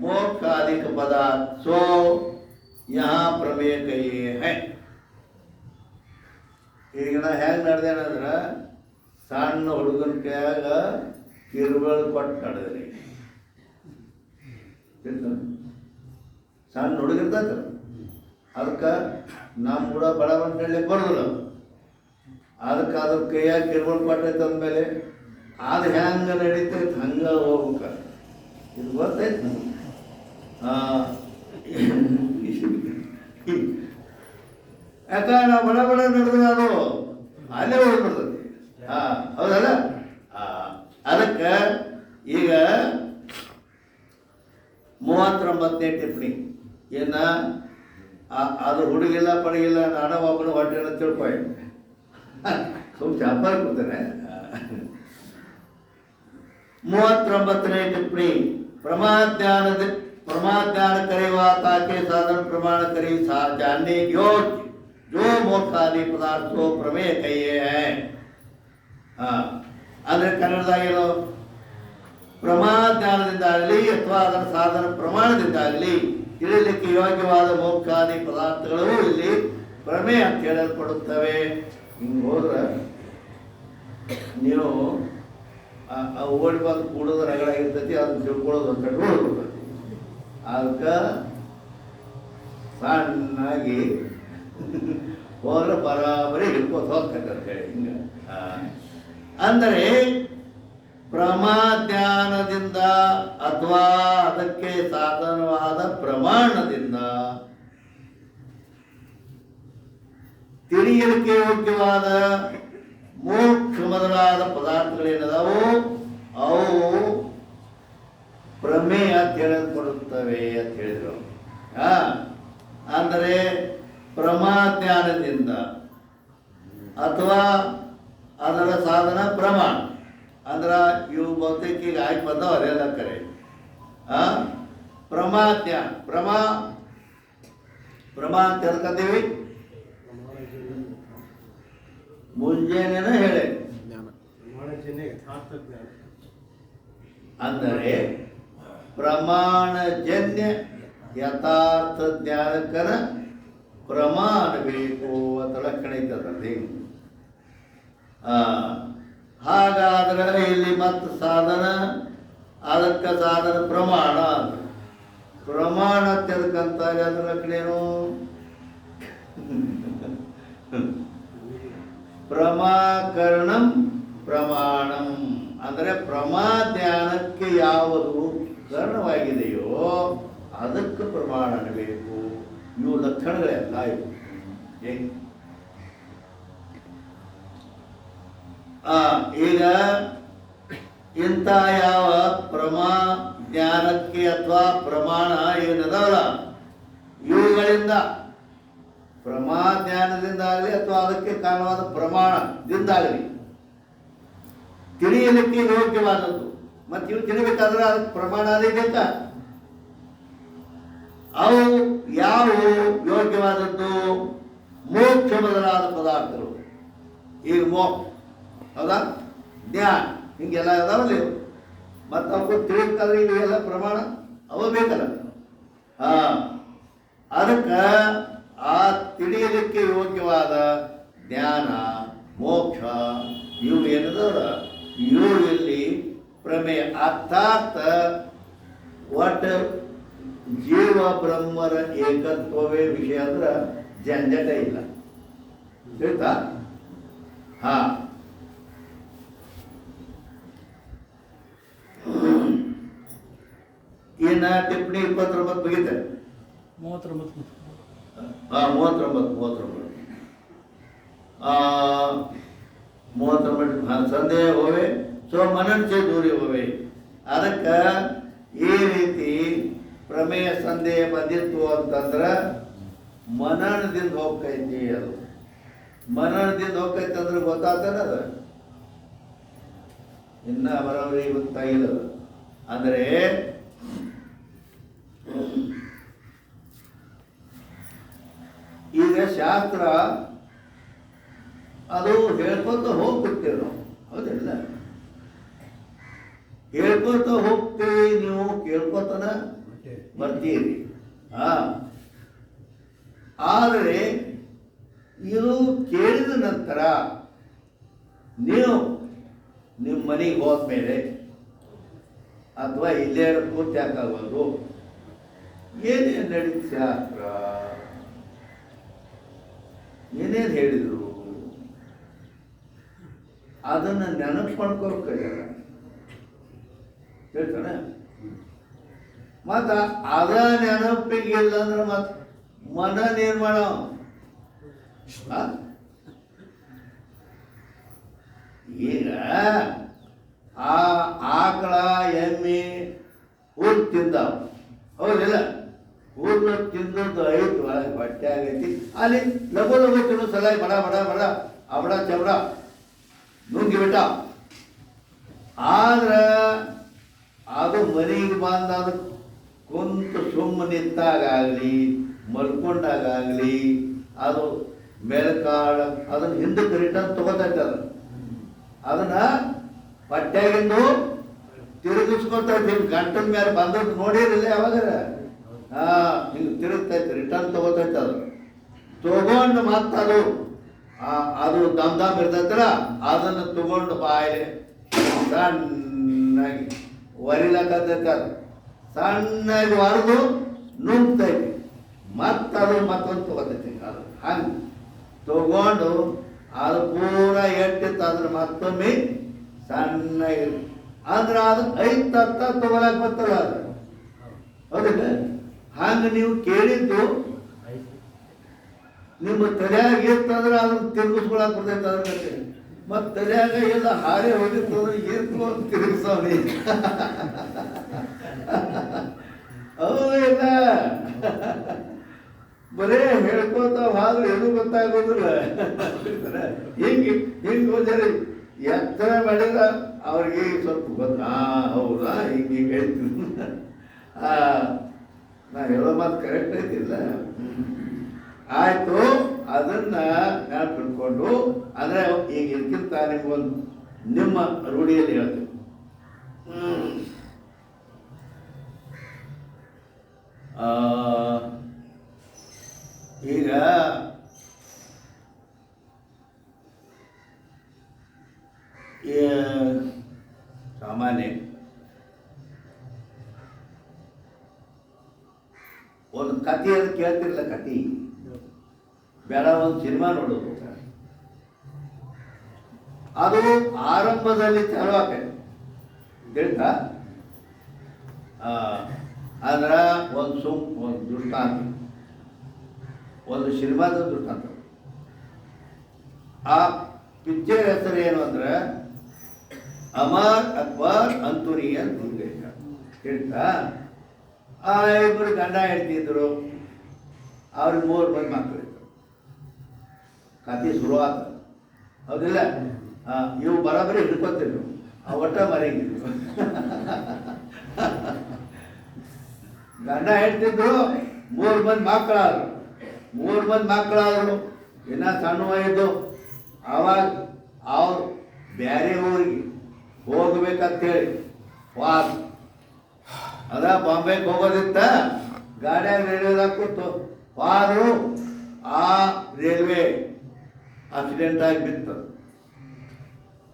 मोक्षादिक पदार्थ सो यहाँ प्रमेय कहिए है. ಈಗ ನಾ ಹೆಂಗೆ ನಡೆದೇನಂದ್ರೆ ಸಣ್ಣ ಹುಡುಗನ ಕೈಯಾಗ ಕಿರುಬಳ ಕೊಟ್ಟು ನಡೆದ್ರಿ. ಸಣ್ಣ ಹುಡುಗಿರ್ತೈತ ಅದಕ್ಕೆ ನಮ್ಮ ಕೂಡ ಬಡ ಬಂಡಲ್ಲಿ ಬರೋದಿಲ್ಲ. ಅದಕ್ಕೆ ಅದ್ರ ಕೈಯಾಗ ಕಿರುಬಳ ಕೊಟ್ಟೈತೆ ಅಂದಮೇಲೆ ಅದು ಹೆಂಗೆ ನಡೀತೈತೆ ಹಂಗೆ ಹೋಗ್ಬೇಕು. ಇದು ಗೊತ್ತೈತೆ ಯಾಕ ನಾವು ಬಡ ಬಡ ನಡೆದ್ರೆ ಅದು ಅಲ್ಲೇ ಹೋಗ್ಬಿಡ್ತೈತಿ. ಹೌದಲ್ಲ. ಅದಕ್ಕೆ ಈಗ 39ನೇ ಟಿಪ್ಪಣಿ ಏನ ಅದು ಹುಡುಗಿಲ್ಲ ಪಡಗಿಲ್ಲ ನಾನ ಒಬ್ಬನು ಹೊಟ್ಟೆನ ತಿಳ್ಕೊಯ್ ಸ್ವಲ್ಪ ಚಾಪಾರ ಕೊಡ್ತೇನೆ. 39ನೇ ಟಿಪ್ಪಣಿ प्रमाज्ञान करेवा ताके साधन प्रमाण करी जानने योग्य जो मोक्षादि पदार्थों प्रमेय कहिए हैं. ಅಂದರೆ ಕನ್ನಡದಾಗೇನು ಪ್ರಮಾಜ್ಞಾನದಿಂದಾಗಲಿ ಅಥವಾ ಅದರ ಸಾಧನ ಪ್ರಮಾಣದಿಂದಾಗಲಿ ತಿಳಿಯಲಿಕ್ಕೆ ಯೋಗ್ಯವಾದ ಮೋಕ್ಷಾದಿ ಪದಾರ್ಥಗಳು ಇಲ್ಲಿ ಪ್ರಮೇಯ ಅಂತ ಹೇಳಲ್ಪಡುತ್ತವೆ. ಹಿಂಗೆ ಹೋದ್ರೆ ನೀವು ಓಡಿ ಬಂದು ಕೂಡೋದು ರಗಡಾಗಿರ್ತೈತಿ, ಅದನ್ನು ತಿಳ್ಕೊಳ್ಳೋದು ಅಂತ ನೋಡ್ಬಿಡ್ತೈತಿ. ಅದಕ್ಕೆ ಸಣ್ಣಾಗಿ ಹೋದ್ರೆ ಬರಾಬರಿ ಹಿಡ್ಕೋತ ಹೋಗ್ತದೆ ಅಂತ ಹೇಳಿ ಹಿಂಗೆ. ಅಂದರೆ ಪ್ರಮಾಜ್ಞಾನದಿಂದ ಅಥವಾ ಅದಕ್ಕೆ ಸಾಧನವಾದ ಪ್ರಮಾಣದಿಂದ ತಿಳಿಯಲಿಕ್ಕೆ ಯೋಗ್ಯವಾದ ಮೋಕ್ಷ ಮೊದಲಾದ ಪದಾರ್ಥಗಳೇನದಾವು ಅವು ಪ್ರಮೇಯ ತಿಳಿದುಕೊಳ್ಳುತ್ತವೆ ಅಂತ ಹೇಳಿದರು. ಅಂದರೆ ಪ್ರಮಾಜ್ಞಾನದಿಂದ ಅಥವಾ ಅದರ ಸಾಧನ ಪ್ರಮಾಣ ಅಂದ್ರೆ ಇವು ಬಹುತೇಕ ಈಗ ಆಯ್ಕೆ ಬಂದವ ಅದೆಲ್ಲ ಕರೆ. ಪ್ರಮಾಜ್ಞಾನ ಪ್ರಮಾ ಅಂತ ಹೇಳ್ಕೊಂತೀವಿ. ಮುಂಜಾನೆನ ಹೇಳಿ ಅಂದರೆ ಪ್ರಮಾಣಜನ್ಯ ಯಥಾರ್ಥ ಜ್ಞಾನಕ್ಕನ ಪ್ರಮಾಣ ಬೇಕು ಅಂತ ಲಕ್ಷಣ ಇದ್ದದ್ರಲ್ಲಿ. ಹಾಗಾದ್ರೆ ಇಲ್ಲಿ ಮತ್ತು ಸಾಧನ ಅದಕ್ಕೆ ಸಾಧನ ಪ್ರಮಾಣ ಪ್ರಮಾಣ ತೆಗೆದುಕಂತಾರೆ. ಅದ್ರ ಲಕ್ಷಣ ಏನು? ಪ್ರಮಾಕರಣಂ ಪ್ರಮಾಣಂ ಅಂದರೆ ಪ್ರಮಾಜ್ಞಾನಕ್ಕೆ ಯಾವುದು ಕಾರಣವಾಗಿದೆಯೋ ಅದಕ್ಕೆ ಪ್ರಮಾಣ ಬೇಕು. ಇವು ಲಕ್ಷಣಗಳೆಲ್ಲ ಇವು. ಈಗ ಇಂಥ ಯಾವ ಜ್ಞಾನಕ್ಕೆ ಅಥವಾ ಪ್ರಮಾಣ ಏನದಲ್ಲ ಇವುಗಳಿಂದ ಪ್ರಮಾಜ್ಞಾನದಿಂದಾಗಲಿ ಅಥವಾ ಅದಕ್ಕೆ ಕಾರಣವಾದ ಪ್ರಮಾಣದಿಂದಾಗಲಿ ತಿಳಿಯಲಿಕ್ಕೆ ಯೋಗ್ಯವಾದದ್ದು. ಮತ್ತು ಇವು ತಿಳಿಬೇಕಾದ್ರೆ ಅದಕ್ಕೆ ಪ್ರಮಾಣ ಅದೇ ಬೇಕಾ? ಅವು ಯಾವ ಯೋಗ್ಯವಾದದ್ದು? ಮೋಕ್ಷ ಮೊದಲಾದ ಪದಾರ್ಥಗಳು. ಈಗ ಮೋಕ್ಷ ಹೌದಾ, ಜ್ಞಾನ ಹಿಂಗೆಲ್ಲ ಅದಾವಲ್ಲ ಇವು. ಮತ್ತು ಅವಕ್ಕೆ ತಿಳಿಬೇಕಾದ್ರೆ ಇವೆಲ್ಲ ಪ್ರಮಾಣ ಅವ ಬೇಕಲ್ಲ. ಅದಕ್ಕೆ ಆ ತಿಳಿಯಲಿಕ್ಕೆ ಯೋಗ್ಯವಾದ ಜ್ಞಾನ ಮೋಕ್ಷ ಇವು ಏನದಲ್ಲ ಇವು ಇಲ್ಲಿ ಪ್ರಮೇಯ. ಅರ್ಥಾತ್ ಒಟ್ಟು ಜೀವ ಬ್ರಹ್ಮರ ಏಕತ್ವವೇ ವಿಷಯ ಅಂದ್ರೆ ಜಂಜಟ ಇಲ್ಲ. ಹೇಳ್ತಾ ಇನ್ನ ಟಿಪ್ಪಣಿ 29 ಮುಗಿತೆ. 39 ಸಂದೇಹ ಹೋವೆ ಸೊ ಮನಂಚೆ ದೂರಿ ಹೋವೆ. ಅದಕ್ಕೆ ಈ ರೀತಿ ಪ್ರಮೇಯ ಸಂದೇಹ ಬಂದಿತ್ತು ಅಂತಂದ್ರೆ ಮನನದಿಂದ ಹೋಗ್ತೈತಿ. ಅದು ಮನನದಿಂದ ಹೋಗ್ತೈತಿ ಅಂದ್ರೆ ಗೊತ್ತಾಗ್ತಾನೆ. ಅದು ಇನ್ನ ಬರೋರಿಗೆ ಗೊತ್ತಾಗಿಲ್ಲ. ಅಂದರೆ ಈಗ ಶಾಸ್ತ್ರ ಅದು ಹೇಳ್ಕೊತ ಹೋಗ್ಬಿಡ್ತೀವಿ ನಾವು, ಹೌದಿಲ್ಲ? ಹೇಳ್ಕೊತ ಹೋಗ್ತೀವಿ, ನೀವು ಕೇಳ್ಕೊತನ ಬರ್ತೀರಿ. ಆದರೆ ಇದು ಕೇಳಿದ ನಂತರ ನೀವು ನಿಮ್ಮ ಮನೆಗೆ ಹೋದ್ಮೇಲೆ ಅಥವಾ ಇಲ್ಲೇ ಪೂರ್ತಿ ಹಾಕಾಗೋದು ಏನೇನು ನಡೀತು ಶಾಸ್ತ್ರ ಏನೇನು ಹೇಳಿದರು ಅದನ್ನು ನೆನಪು ಮಾಡ್ಕೋಬೇಕಾಗ್ಯದ. ಹೇಳ್ತಾನೆ. ಮತ್ತು ಅದ ನೆನಪಿಗಿಲ್ಲ ಅಂದ್ರೆ ಮತ್ತೆ ಮನನ ಏನು ಮಾಡೋ? ಈಗ ಆ ಆಕಳ ಎಮ್ಮೆ ಹುಲ್ಲು ತಿಂದಾವ, ಹೌದಿಲ್ಲ? ಹುಲ್ಲು ತಿಂದದ್ದು ಐದು ಒಳಗೆ ಬಟ್ಟೆ ಆಗೈತಿ. ಅಲ್ಲಿ ಲಘು ಲಘು ತಿನ್ನೋ ಸಲ ಬಡ ಬಡ ಬಡ ಅವಡ ಚಬಡ ನುಂಗಿ ಬಿಟ್ಟ. ಆದ್ರೆ ಅದು ಮನೆಗೆ ಬಂದ ಅದು ಕುಂತು ಸುಮ್ಮನೆ ನಿಂತಾಗಲಿ ಮಲ್ಕೊಂಡಾಗಲಿ ಅದು ಮೆಲಕಾಳ ಅದನ್ನ ಹಿಂದಕ್ಕೆ ರಿಟರ್ನ್ ತಗೋತೈತೆ. ಅದನ್ನ ಬಟ್ಟೆಗಿಂದು ತಿರುಗಿಸ್ಕೊತೈತಿ. ಗಂಟದ ಮೇಲೆ ಬಂದದ್ದು ನೋಡಿರಲಿಲ್ಲ ಯಾವಾಗ? ಹಿಂಗೆ ತಿರುಗ್ತೈತೆ, ರಿಟರ್ನ್ ತಗೋತೈತೆ. ಅದು ತಗೊಂಡು ಮತ್ತದು ಅದು ದಮ್ ದಮ್ ಇರ್ತೈತಲ್ಲ ಅದನ್ನು ತಗೊಂಡು ಬಾಯಿಲೆ ಸಣ್ಣಾಗಿ ಒರಿಲಕತ್ತೈತೆ. ಅದು ಸಣ್ಣಾಗಿ ಹೊರದು ನುಂಗ್ತೈತಿ. ಮತ್ತದು ಮತ್ತೊಂದು ತೊಗೊತೈತಿ ಅದು ಹಂಗೆ ತಗೊಂಡು ಅದು ಪೂರ ಎಟ್ಟಿತ್ತು ಅದ್ರ ಮತ್ತೊಮ್ಮೆ ಸಣ್ಣ ಅಂದ್ರೆ ಅದು 5 ತತ್ತ ತಗೊಳಕ್ ಬರ್ತದ ಅದು ಹೌದಿಲ್ಲ. ಹಂಗೆ ನೀವು ಕೇಳಿದ್ದು ನಿಮ್ಮ ತಲೆಯಾಗ ಇರ್ತಂದ್ರೆ ಅದನ್ನು ತಿರುಗಿಸ್ಕೊಳಕ್ ಬರ್ತೈತೆ ಅದ್ರ ಬಗ್ಗೆ. ಮತ್ತು ತಲೆಯಾಗ ಎಲ್ಲ ಹಾರೆ ಹೋಗಿರ್ತಂದ್ರೆ ಏನು ಅಂತ ತಿರುಗಿಸೋನಿ ಹೌದಿಲ್ಲ. ಬರೇ ಹೇಳ್ಕೊತ ಆದ್ರೆ ಏನೂ ಗೊತ್ತಾಗೋದಿಲ್ಲ. ಹಿಂಗೆ ಹೋದರೆ ಎತ್ತರ ಮಾಡಿದ ಅವ್ರಿಗೆ ಸ್ವಲ್ಪ ಗೊತ್ತ. ಹೌದಾ ಹಿಂಗೆ ಹೇಳ್ತೀನಿ ನಾ ಹೇಳೋ ಮಾತು ಕರೆಕ್ಟ್ ಐತಿಲ್ಲ. ಆಯಿತು, ಅದನ್ನ ನಾನು ತಿಳ್ಕೊಂಡು ಅಂದರೆ ಈಗ ಇದಕ್ಕಿಂತ ನಿಮ್ಗೊಂದು ನಿಮ್ಮ ರೂಢಿಯಲ್ಲಿ ಹೇಳ್ತೀನಿ. ಈಗ ಸಾಮಾನ್ಯ ಒಂದು ಕಥೆ ಅಂತ ಕೇಳ್ತಿರ್ಲ, ಕಥೆ ಬೇಡ ಒಂದು ಸಿನಿಮಾ ನೋಡೋದು. ಅದು ಆರಂಭದಲ್ಲಿ ಚಾಲು ಆಕೈತಿ ತಿಳಿತಾ. ಅಂದ್ರೆ ಒಂದು ದೃಷ್ಟಾಂತ, ಒಂದು ಸಿನಿಮಾದ ದೃಷ್ಟಾಂತ. ಆ ಪಿಕ್ಚರ್ ಹೆಸರು ಏನು ಅಂದ್ರೆ ಅಮರ್ ಅಕ್ಬರ್ ಅಂತೋನಿ ಅಂತ ಹೇಳ್ತಾ. ಆ ಇಬ್ಬರು ಗಂಡ ಹೆಂಡ್ತಿದ್ರು, ಅವ್ರಿಗೆ 3 ಮಂದಿ ಮಕ್ಕಳಿದ್ರು. ಕತೆ ಶುರು ಆತ ಹೌದಿಲ್ಲ. ಇವು ಬರಾಬರಿ ಹಿಡ್ಕೊತಿದ್ರು, ಒಟ್ಟ ಮರೆಗಿದ್ರು. ಗಂಡ ಹೆಂಡ್ತಿದ್ರು, 3 ಮಂದಿ ಮಕ್ಕಳಾದ್ರು. 3 ಮಂದಿ ಮಕ್ಕಳಾದ್ರು, ಇನ್ನ ಸಣ್ಣ ಇದ್ದು. ಆವಾಗ ಅವ್ರು ಬೇರೆ ಊರಿಗೆ ಹೋಗ್ಬೇಕಂತೇಳಿ ವಾಸ್ ಅದ ಬಾಂಬೆಗೆ ಹೋಗೋದಿತ್ತ. ಗಾಡಿಯಾಗ ರೈಲ್ವೆದಾಗ ಕೂತು ಹೋದ್ರು. ಆ ರೈಲ್ವೆ ಆಕ್ಸಿಡೆಂಟ್ ಆಗಿ ಬಿತ್ತು.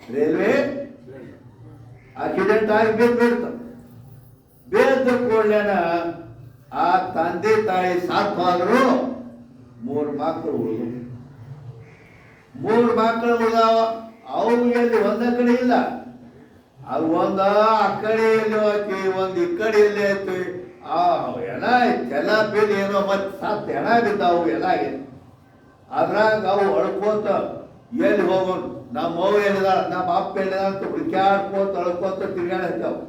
ರೈಲ್ವೆ ಆಕ್ಸಿಡೆಂಟ್ ಆಗಿ ಬಿತ್ತು. ಬೇದ ಕೂಡಲೇನ ಆ ತಂದೆ ತಾಯಿ ಸಾಥಾದ್ರು. 3 ಮಕ್ಕಳು ಉಳಿದು. 3 ಮಕ್ಕಳು ಉಳಿದಾವ. ಅವು ಎಲ್ಲಿ ಒಂದ ಕಡೆ ಇಲ್ಲ. ಅದು ಒಂದ ಆ ಕಡೆಯಲ್ಲಿ ಹೋಗಿ ಒಂದು ಈ ಕಡೆಯಲ್ಲಿ ಆಯ್ತು. ಎಲ್ಲ ಬೇಲಿ ಏನೋ ಮತ್ತೆ ಸಾತ್ ಹೆಣ ಬಿದ್ದಾವು ಎಲ್ಲ ಆಗಿದೆ. ಅದ್ರಾಗ ಅವು ಅಳ್ಕೋತ ಎಲ್ಲಿ ಹೋಗೋದು, ನಮ್ಮ ಅವ್ವ ಎಲ್ಲಿದಾಳ, ನಮ್ಮ ಅಪ್ಪ ಎಲ್ಲಿದಾಳ ಅಂತ ಹುಡುಕ್ಯಾಡ್ಕೋತ ಅಳ್ಕೋತ ತಿರ್ಗಾಡ ಹತ್ತಾವು.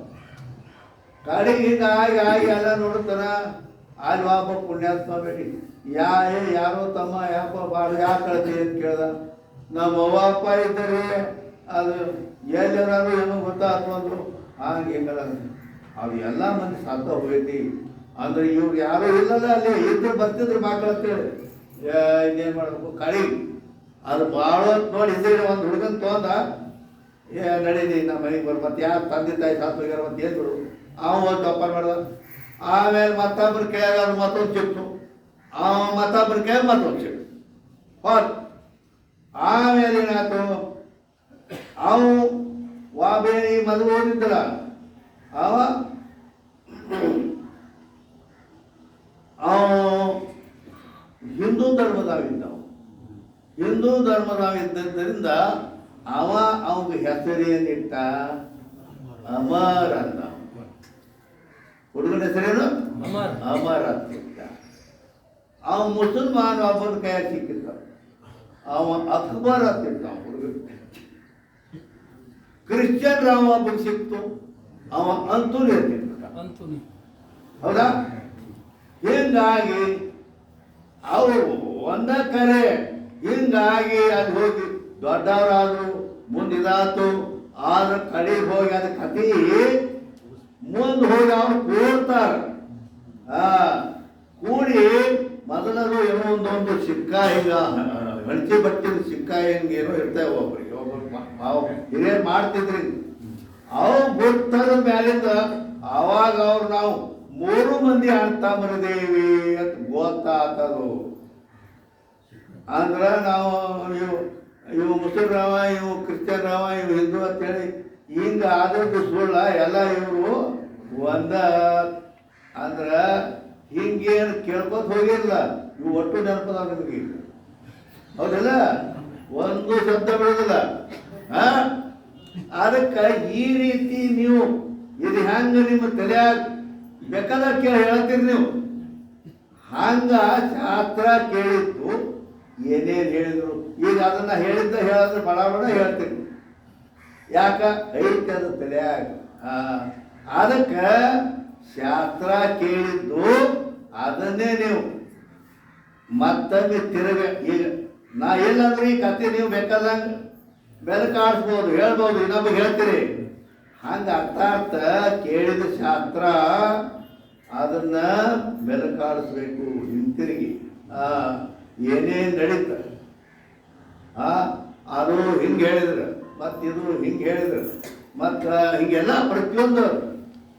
ಕಡೆಗೆ ಹಿಂಗಾಗಿ ಎಲ್ಲ ನೋಡ್ತಾನ. ಅಲ್ಲಿ ಒಬ್ಬ ಪುಣ್ಯಾತ್ಮ ಬೇಡಿ ಯಾರೋ ತಮ್ಮ ಯಾಪ ಭಾಳ ಯಾಕೆ ಕಳ್ತಿ ಅಂತ ಕೇಳ್ದ. ನಮ್ಮ ಅವ್ವ ಅಪ್ಪ ಇದ್ದರೆ ಅದು ಎಲ್ಲಾರು ಏನೋ ಗೊತ್ತಾಯ್ತು ಅಂದರು. ಹಾಗೆ ಹೆಂಗಲ್ಲ ಅದು ಎಲ್ಲ ಮಂದಿ ಸಾಧ್ಯ ಹೋಗೈತಿ. ಅಂದ್ರೆ ಇವ್ರು ಯಾರು ಇಲ್ಲಲ್ಲ, ಅಲ್ಲಿ ಇದ್ರು ಬರ್ತಿದ್ರು ಮಕ್ಕಳು ಅಂತೇಳಿ ಇನ್ನೇನು ಮಾಡಬೇಕು. ಕಡೆಗೆ ಅದು ಭಾಳ ನೋಡಿ ಇದ್ರೆ ಒಂದು ಹುಡುಗನ್ ತೊಂದ ನಡೀನಿ ನಮ್ಮ ಮನೆಗೆ ಬರ್ ಮತ್ತೆ ಯಾರು ತಂದೆ ತಾಯಿ ಸಾತ್ ಹೋಗ್ಯಾರ ಮತ್ತೆ ಏನು ಬಿಡು. ಒಂದು ತಪ್ಪ ಮಾಡ್ದ. ಆಮೇಲೆ ಮತ್ತೊಬ್ಬರು ಕೇಳಿದ ಮತ್ತೊಂದು ಸಿಕ್ತು. ಮತ್ತೊಬ್ಬರು ಕೇಳಿ ಮತ್ತೊಂದು ಸಿಕ್ತು. ಆಮೇಲೆ ಏನಾಯ್ತು, ಅವು ಬೇರೆ ಮದುವೆ ಓದಿದ್ದಲ್ಲ ಅವ ಹಿಂದೂ ಧರ್ಮದಾವಿದ್ದವು. ಹಿಂದೂ ಧರ್ಮದಾವಿದ್ದರಿಂದ ಅವಂಗೆ ಹೆಸರೇನಿಟ್ಟ ಅಮರ್ ಅಂತ. ಹುಡುಗನ ಹೆಸರೇನು ಅಮರ್ ಅಂತ ಇಟ್ಟ. ಅವ ಮುಸಲ್ಮಾನ್ ಒಬ್ಬನ ಕೈಯಾಗ ಸಿಕ್ಕಿದ್ದ. ಅವ ಅಕ್ಬರ್ ಅಂತ ಇಟ್ಟ ಹುಡುಗ. ಕ್ರಿಶ್ಚಿಯನ್ ರಾಮ ಒಬ್ಬನಿಗೆ ಸಿಕ್ತು, ಅವ ಅಂತೂನಿ ಅಂತ. ಹೌದಾ? ಹಿಂಗಾಗಿ ಅವರು ಒಂದ ಕರೆ. ಹಿಂಗಾಗಿ ಅದು ಹೋಗಿ ದೊಡ್ಡವರಾದ್ರು ಮುಂದಿದಾತು. ಆದ್ರೆ ಕಡೆಗೆ ಹೋಗಿ ಅದ ಕತೆ ಮುಂದೆ ಹೋಗಿ ಅವ್ರು ಕೂಡ್ತಾರೆ. ಕೂಡಿ ಮೊದಲದು ಏನೋ ಒಂದು ಸಿಕ್ಕ ಹಿಂಗ ಹಣಚಿ ಬಟ್ಟಿದ ಸಿಕ್ಕ ಹಿಂಗೇನೋ ಇರ್ತೇವೆ. ಒಬ್ಬರಿಗೆ ಹಿರಿಯರು ಮಾಡ್ತಿದ್ರಿ. ಅವು ಗೊತ್ತದ ಮ್ಯಾಲಿಂದ ಅವಾಗ ಅವ್ರು ನಾವು 3 ಮಂದಿ ಅಣ್ಣ ಮರದೇವಿ ಅಂತ ಗೊತ್ತಾತದು. ಅಂದ್ರೆ ನಾವು ಇವು ಮುಸಲ್ಮಾನ, ಇವು ಕ್ರಿಶ್ಚಿಯನ್ ರಾವ, ಇವು ಹಿಂದೂ ಅಂತೇಳಿ ಹಿಂಗೆ ಆದದ್ದು ಸುಳ್ಳ. ಎಲ್ಲ ಇವರು ಒಂದ. ಅಂದ್ರೆ ಹಿಂಗೇನು ಕೇಳ್ಕೊತ ಹೋಗಿಲ್ಲ. ಇವು ಒಟ್ಟು ನೆನಪದ ನಿಮಗೆ, ಹೌದಲ್ಲ? ಒಂದು ಶಬ್ದ ಬಿಡೋದಿಲ್ಲ. ಅದಕ್ಕೆ ಈ ರೀತಿ ನೀವು ಇದು ಹೆಂಗ ನಿಮ್ಮ ತಲೆಯಾಗ ಬೇಕಾದ ಕೇಳಿ ಹೇಳ್ತೀರಿ ನೀವು. ಹಂಗ ಶಾಸ್ತ್ರ ಕೇಳಿದ್ದು ಏನೇನು ಹೇಳಿದ್ರು, ಈಗ ಅದನ್ನ ಹೇಳಿದ್ದ ಹೇಳಿದ್ರೆ ಬಡ ಬಡ ಹೇಳ್ತೀರಿ. ಯಾಕ ಐತೆ ಅದು ತಲೆಯಾಗ. ಅದಕ್ಕೆ ಶಾಸ್ತ್ರ ಕೇಳಿದ್ದು ಅದನ್ನೇ ನೀವು ಮತ್ತೊಮ್ಮೆ ತಿರುಗ. ಈಗ ನಾ ಎಲ್ಲಂದ್ರೆ ಈ ಕತೆ ನೀವು ಬೇಕಾದಂಗೆ ಬೆಳಕಾಡಿಸ್ಬೋದು, ಹೇಳ್ಬೋದು, ಇನ್ನೊಬ್ಬ ಹೇಳ್ತೀರಿ. ಹಂಗೆ ಅರ್ಥ ಕೇಳಿದ ಶಾಸ್ತ್ರ ಅದನ್ನ ಬೆಳಕಾಡಿಸ್ಬೇಕು. ಹಿಂತಿರುಗಿ ಏನೇನು ನಡೀತ, ಅದು ಹಿಂಗೆ ಹೇಳಿದ್ರು, ಮತ್ತು ಇದು ಹಿಂಗೆ ಹೇಳಿದ್ರು, ಮತ್ತು ಹಿಂಗೆಲ್ಲ ಪ್ರತಿಯೊಂದು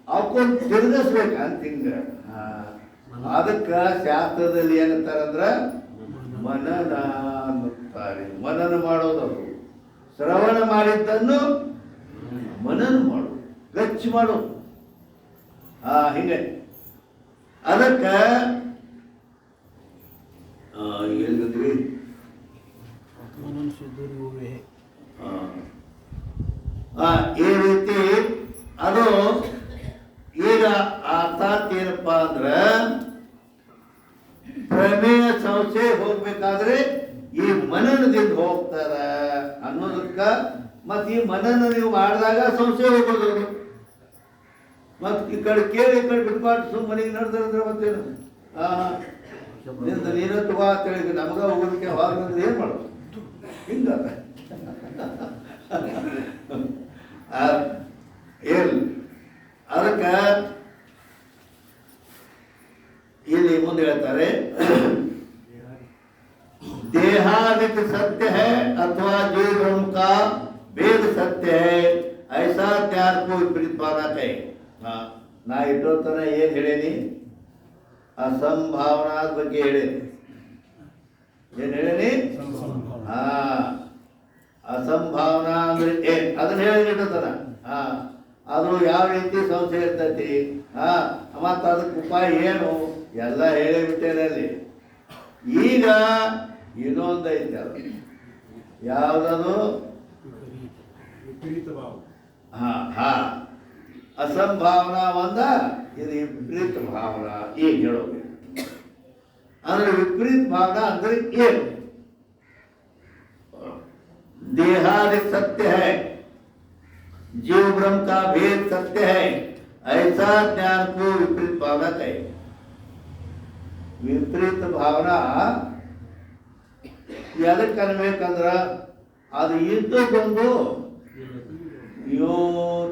ಅವಕ್ಕೊಂದು ತಿರುಗಿಸ್ಬೇಕು ಅಂತ ಹಿಂಗೆ. ಅದಕ್ಕೆ ಶಾಸ್ತ್ರದಲ್ಲಿ ಏನಂತಾರಂದ್ರೆ ಮನನ ಅನ್ನುತ್ತಾರೆ. ಮನನ ಮಾಡೋದವರು ಶ್ರವಣ ಮಾಡಿದ್ದನ್ನು ಮನನ ಮಾಡು, ಗಚ್ಚಿ ಮಾಡು. ಹಿಂಗೆ ಅದಕ್ಕೆ ಹೇಳಿದ್ರಿ ಈ ರೀತಿ ಅದು. ಈಗ ಅರ್ಥಾತ್ ಏನಪ್ಪ ಅಂದ್ರೆ ಪ್ರಮೇಯ ಸಂಶಯ ಹೋಗ್ಬೇಕಾದ್ರೆ ಈ ಮನನದಿಂದ ಹೋಗ್ತಾರ ಅನ್ನೋದಕ್ಕ. ಮತ್ತು ಈ ಮನನ ನೀವು ಮಾಡಿದಾಗ ಸಂಶಯ ಹೋಗೋದು. ಮತ್ತು ಈ ಕಡೆ ಕೇಳಿ ಈ ಕಡೆ ಬಿಟ್ಕೊಂಡು ಸುಮ್ಮನೆ ಮನೆಗೆ ನಡೆದ್ರೆ ಮತ್ತೇನು ನಿಂದ ನೀನು ತಗೋ ಅಂತ ಹೇಳಿ ನಮಗ ಹೋಗೋದಕ್ಕೆ ಹೋಗ್ತಂದ್ರೆ ಏನು ಮಾಡೋದು? ಹಿಂಗ ಏನು ಅದಕ್ಕೆ ಇಲ್ಲಿ ಮುಂದೆ ಹೇಳ್ತಾರೆ, देहादिक सत्य है अथवा जीव ब्रह्म का वेद सत्य है, ऐसा त्याग को विपरीत माना है. ನಾ ಇಟ್ಟೋತನ ಏನು ಹೇಳೇನಿ? ಅಸಂಭಾವನಾದ ಬಗ್ಗೆ ಹೇಳೇನಿ. ಏನು ಹೇಳೇನಿ? ಅಸಂಭಾವನಾ ಅಂದ್ರೆ ಏನು ಅದನ್ನ ಹೇಳಿ ಇಟ್ಟೋತನ. ಅದು ಯಾವ ರೀತಿ ಸಂಶಯ ಇರ್ತೈತಿ, ಮತ್ತು ಅದಕ್ಕೆ ಉಪಾಯ ಏನು ಎಲ್ಲ ಹೇಳೇ ಬಿಟ್ಟೇನೆ ಅಲ್ಲಿ. ಈಗ ಇನ್ನೊಂದು ಐತೆ, ಅದು ಯಾವುದದು? ಅಸಂಭಾವನಾ ಒಂದ, ಇದು ವಿಪರೀತ ಭಾವನಾ. ಈಗ ಹೇಳೋದು ಅಂದ್ರೆ ವಿಪರೀತ ಭಾವನಾ ಅಂದ್ರೆ ಏನು? देहादिक सत्य है, जीव ब्रह्म का भेद सत्य है, ऐसा ज्ञान को विपरीत भावना कहे. ವಿಪರೀತ ಭಾವನಾ ಎದಕ್ಕೆ ಅನ್ಬೇಕಂದ್ರ ಅದು ಇದ್ದದ್ದೊಂದು ಅಯ್ಯೋ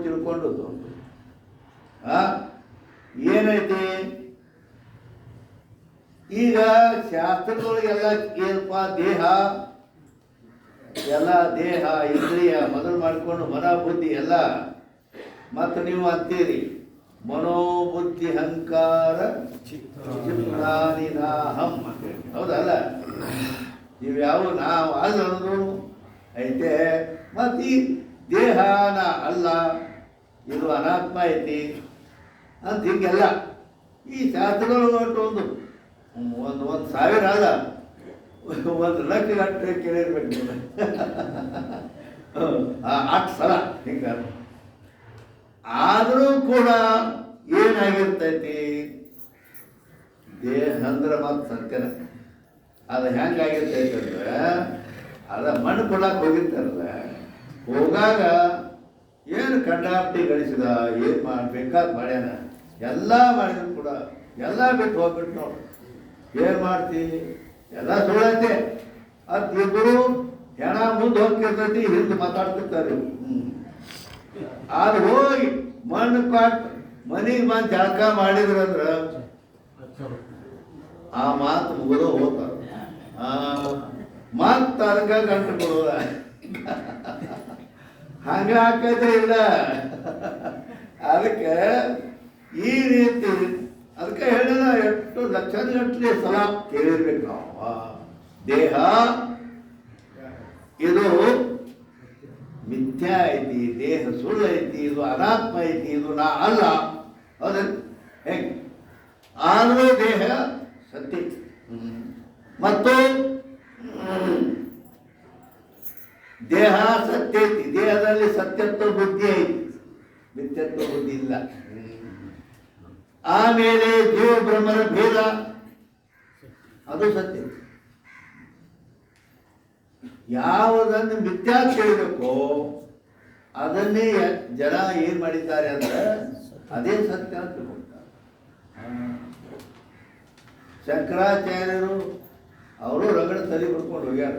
ತಿಳ್ಕೊಂಡದ್ದು ಏನೈತಿ. ಈಗ ಶಾಸ್ತ್ರದೊಳಗೆಲ್ಲ ಏನಪ್ಪ, ದೇಹ ಎಲ್ಲ ದೇಹ ಇಂದ್ರಿಯ ಮೊದಲು ಮಾಡಿಕೊಂಡು ಮನ ಬುದ್ಧಿ ಎಲ್ಲ. ಮತ್ತು ನೀವು ಅಂತೀರಿ ಮನೋಬುದ್ಧಿ ಅಹಂಕಾರ ಚಿತ್ತಾನಿನಾಹಂ, ಹೌದಲ್ಲ? ಇವ್ಯಾವ ನಾವು ಅಲ್ಲೂ ಐತೆ. ಮತ್ತು ಈ ದೇಹನ ಅಲ್ಲ, ಇದು ಅನಾತ್ಮ ಐತಿ ಅಂತ ಹಿಂಗೆಲ್ಲ ಈ ಶಾಸ್ತ್ರದೊಳಗೆ ಒಂದು ಒಂದು 1000 ಅಲ್ಲ, 1 ಲಕ್ಷ ಗಟ್ಟಲೆ ಕೇಳಿರ್ಬೇಕು ಅಷ್ಟು ಸಲ ಹಿಂಗ. ಆದರೂ ಕೂಡ ಏನಾಗಿರ್ತೈತಿ? ದೇಹ ಅಂದ್ರೆ ಮತ್ತು ಸತ್ಯನ ಅದು ಹೆಂಗಾಗಿರ್ತೈತೆ ಅಂದ್ರೆ, ಅದ ಮಣ್ಣು ಕೊಡಕ್ಕೆ ಹೋಗಿರ್ತಾರಲ್ಲ, ಹೋಗಾಗ ಏನು ಕಂಡಾಪಟ್ಟಿ ಗಳಿಸಿದ, ಏನು ಬೇಕಾದ ಮಾಡ್ಯಾನ, ಎಲ್ಲ ಮಾಡಿದ್ರು ಕೂಡ ಎಲ್ಲ ಬಿಟ್ಟು ಹೋಗ್ಬಿಟ್ಟು ನೋಡು ಏನು ಮಾಡ್ತೀವಿ? ಎಲ್ಲ ಸುಳ್ಳೈತೆ. ಅದು ಇಬ್ಬರು ಹೆಣ ಮುಂದೆ ಹೋಗ್ತಿರ್ತೈತಿ, ಹಿಂದೆ ಮಾತಾಡ್ತಿರ್ತಾರೆ. ಅದು ಹೋಗಿ ಮಣ್ಣು ಕೊಟ್ಟು ಮನೆಗೆ ಬಂದು ಜಳಕ ಮಾಡಿದ್ರಂದ್ರೆ ಆ ಮಾತು ಮುಗಿದೋ ಹೋಗ್ತಾರೆ. ಮತ್ತೆ ಅದಕ್ಕೆ ಗಂಟು ಕೊಡೋದ ಹಂಗ ಹಾಕೈತೆ ಇಲ್ಲ. ಅದಕ್ಕೆ ಈ ರೀತಿ ಅದಕ್ಕೆ ಹೇಳಿದ ಎಷ್ಟು ಲಕ್ಷಗಟ್ಟಲೆ ಸಲ ಕೇಳಿರ್ಬೇಕು ನಾವು. ದೇಹ ಇದು ಮಿಥ್ಯಾ ಐತಿ, ದೇಹ ಸುಳ್ಳು ಐತಿ, ಇದು ಅನಾತ್ಮ ಐತಿ, ಇದು ನಾ ಅಲ್ಲ. ಹೌದಾ? ಹೆಂಗೆ ಆದರೂ ದೇಹ ಸತ್ಯ ಐತಿ. ಮತ್ತು ದೇಹ ಸತ್ಯ ಐತಿ, ದೇಹದಲ್ಲಿ ಸತ್ಯತ್ವ ಬುದ್ಧಿ ಐತಿ, ಮಿಥ್ಯತ್ವ ಬುದ್ಧಿ ಇಲ್ಲ. ಆಮೇಲೆ ಜೀವ ಬ್ರಹ್ಮರ ಭೇದ ಅದು ಸತ್ಯ. ಯಾವುದನ್ನು ಮಿಥ್ಯಾ ಕೇಳಬೇಕೋ ಅದನ್ನೇ ಜನ ಏನ್ ಮಾಡಿದ್ದಾರೆ ಅಂದ್ರೆ ಅದೇ ಸತ್ಯ ಅಂತ ತಿಳ್ಕೊಳ್ತಾರೆ. ಶಂಕರಾಚಾರ್ಯರು ಅವರು ರಗಡ ತಲೆ ಬಿಡ್ಕೊಂಡು ಹೋಗ್ಯಾರ.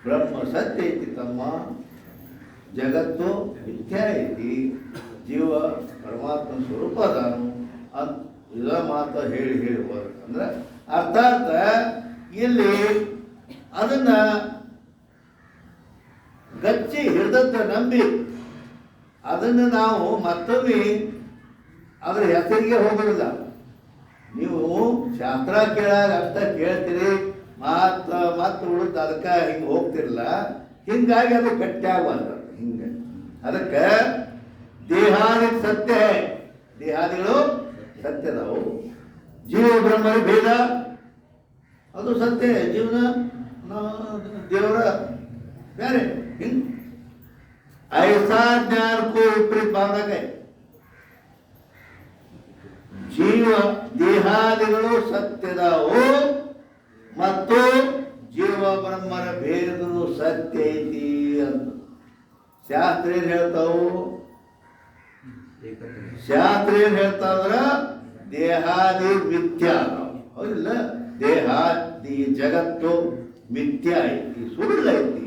ಬ್ರಹ್ಮ ಸತ್ಯ ಐತಿ ತಮ್ಮ, ಜಗತ್ತು ಮಿಥ್ಯಾ ಐತಿ, ಜೀವ ಪರಮಾತ್ಮ ಸ್ವರೂಪ ಅದಾನು ಅಂತ ಇದ ಮಾತ ಹೇಳಿ ಹೇಳಿ ಹೋದ್ರು. ಅಂದ್ರೆ ಅರ್ಥಾತ್ ಇಲ್ಲಿ ಅದನ್ನ ಗಚ್ಚಿ ಹಿಡಿದಂತ ನಂಬಿ ಅದನ್ನು ನಾವು ಮತ್ತೊಮ್ಮೆ ಅದರ ಹೆಸರಿಗೆ ಹೋಗೋದಿಲ್ಲ. ನೀವು ಶಾಸ್ತ್ರ ಕೇಳಾಗ ಅರ್ಥ ಕೇಳ್ತೀರಿ, ಮತ್ತೆ ಉಳಿದ ಅದಕ್ಕೆ ಹಿಂಗೆ ಹೋಗ್ತಿರಲ್ಲ, ಹಿಂಗಾಗಿ ಅದು ಗಟ್ಟಿಯಾಗುವಂತ ಹಿಂಗೆ. ಅದಕ್ಕೆ ದೇಹಾದಿ ಸತ್ಯ, ದೇಹಾದಿಗಳು ಸತ್ಯದವು. ಜೀವ ಬ್ರಹ್ಮರ ಭೇದ ಅದು ಸತ್ಯ, ಜೀವನ ದೇವರ ಬೇರೆ. ಹಿಂಗೆ ಐಸಾ ಜ್ಞಾನಕ್ಕೂ ವಿಪರೀತ ಭಾವನೆ. ಜೀವ ದೇಹಾದಿಗಳು ಸತ್ಯದವು ಮತ್ತು ಜೀವ ಬ್ರಹ್ಮರ ಭೇದಗಳು ಸತ್ಯ ಐತಿ ಅಂತ ಶಾಸ್ತ್ರ ಏನ್ ಹೇಳ್ತಾವು? ಶಾಸ್ತ್ರ ಏನ್ ಹೇಳ್ತಾವ್ರ ದೇಹಾದಿ ಮಿಥ್ಯಾ, ಹೌದಿಲ್ಲ? ದೇಹಾದಿ ಜಗತ್ತು ಮಿಥ್ಯಾ ಐತಿ, ಸುಳ್ಳೈತಿ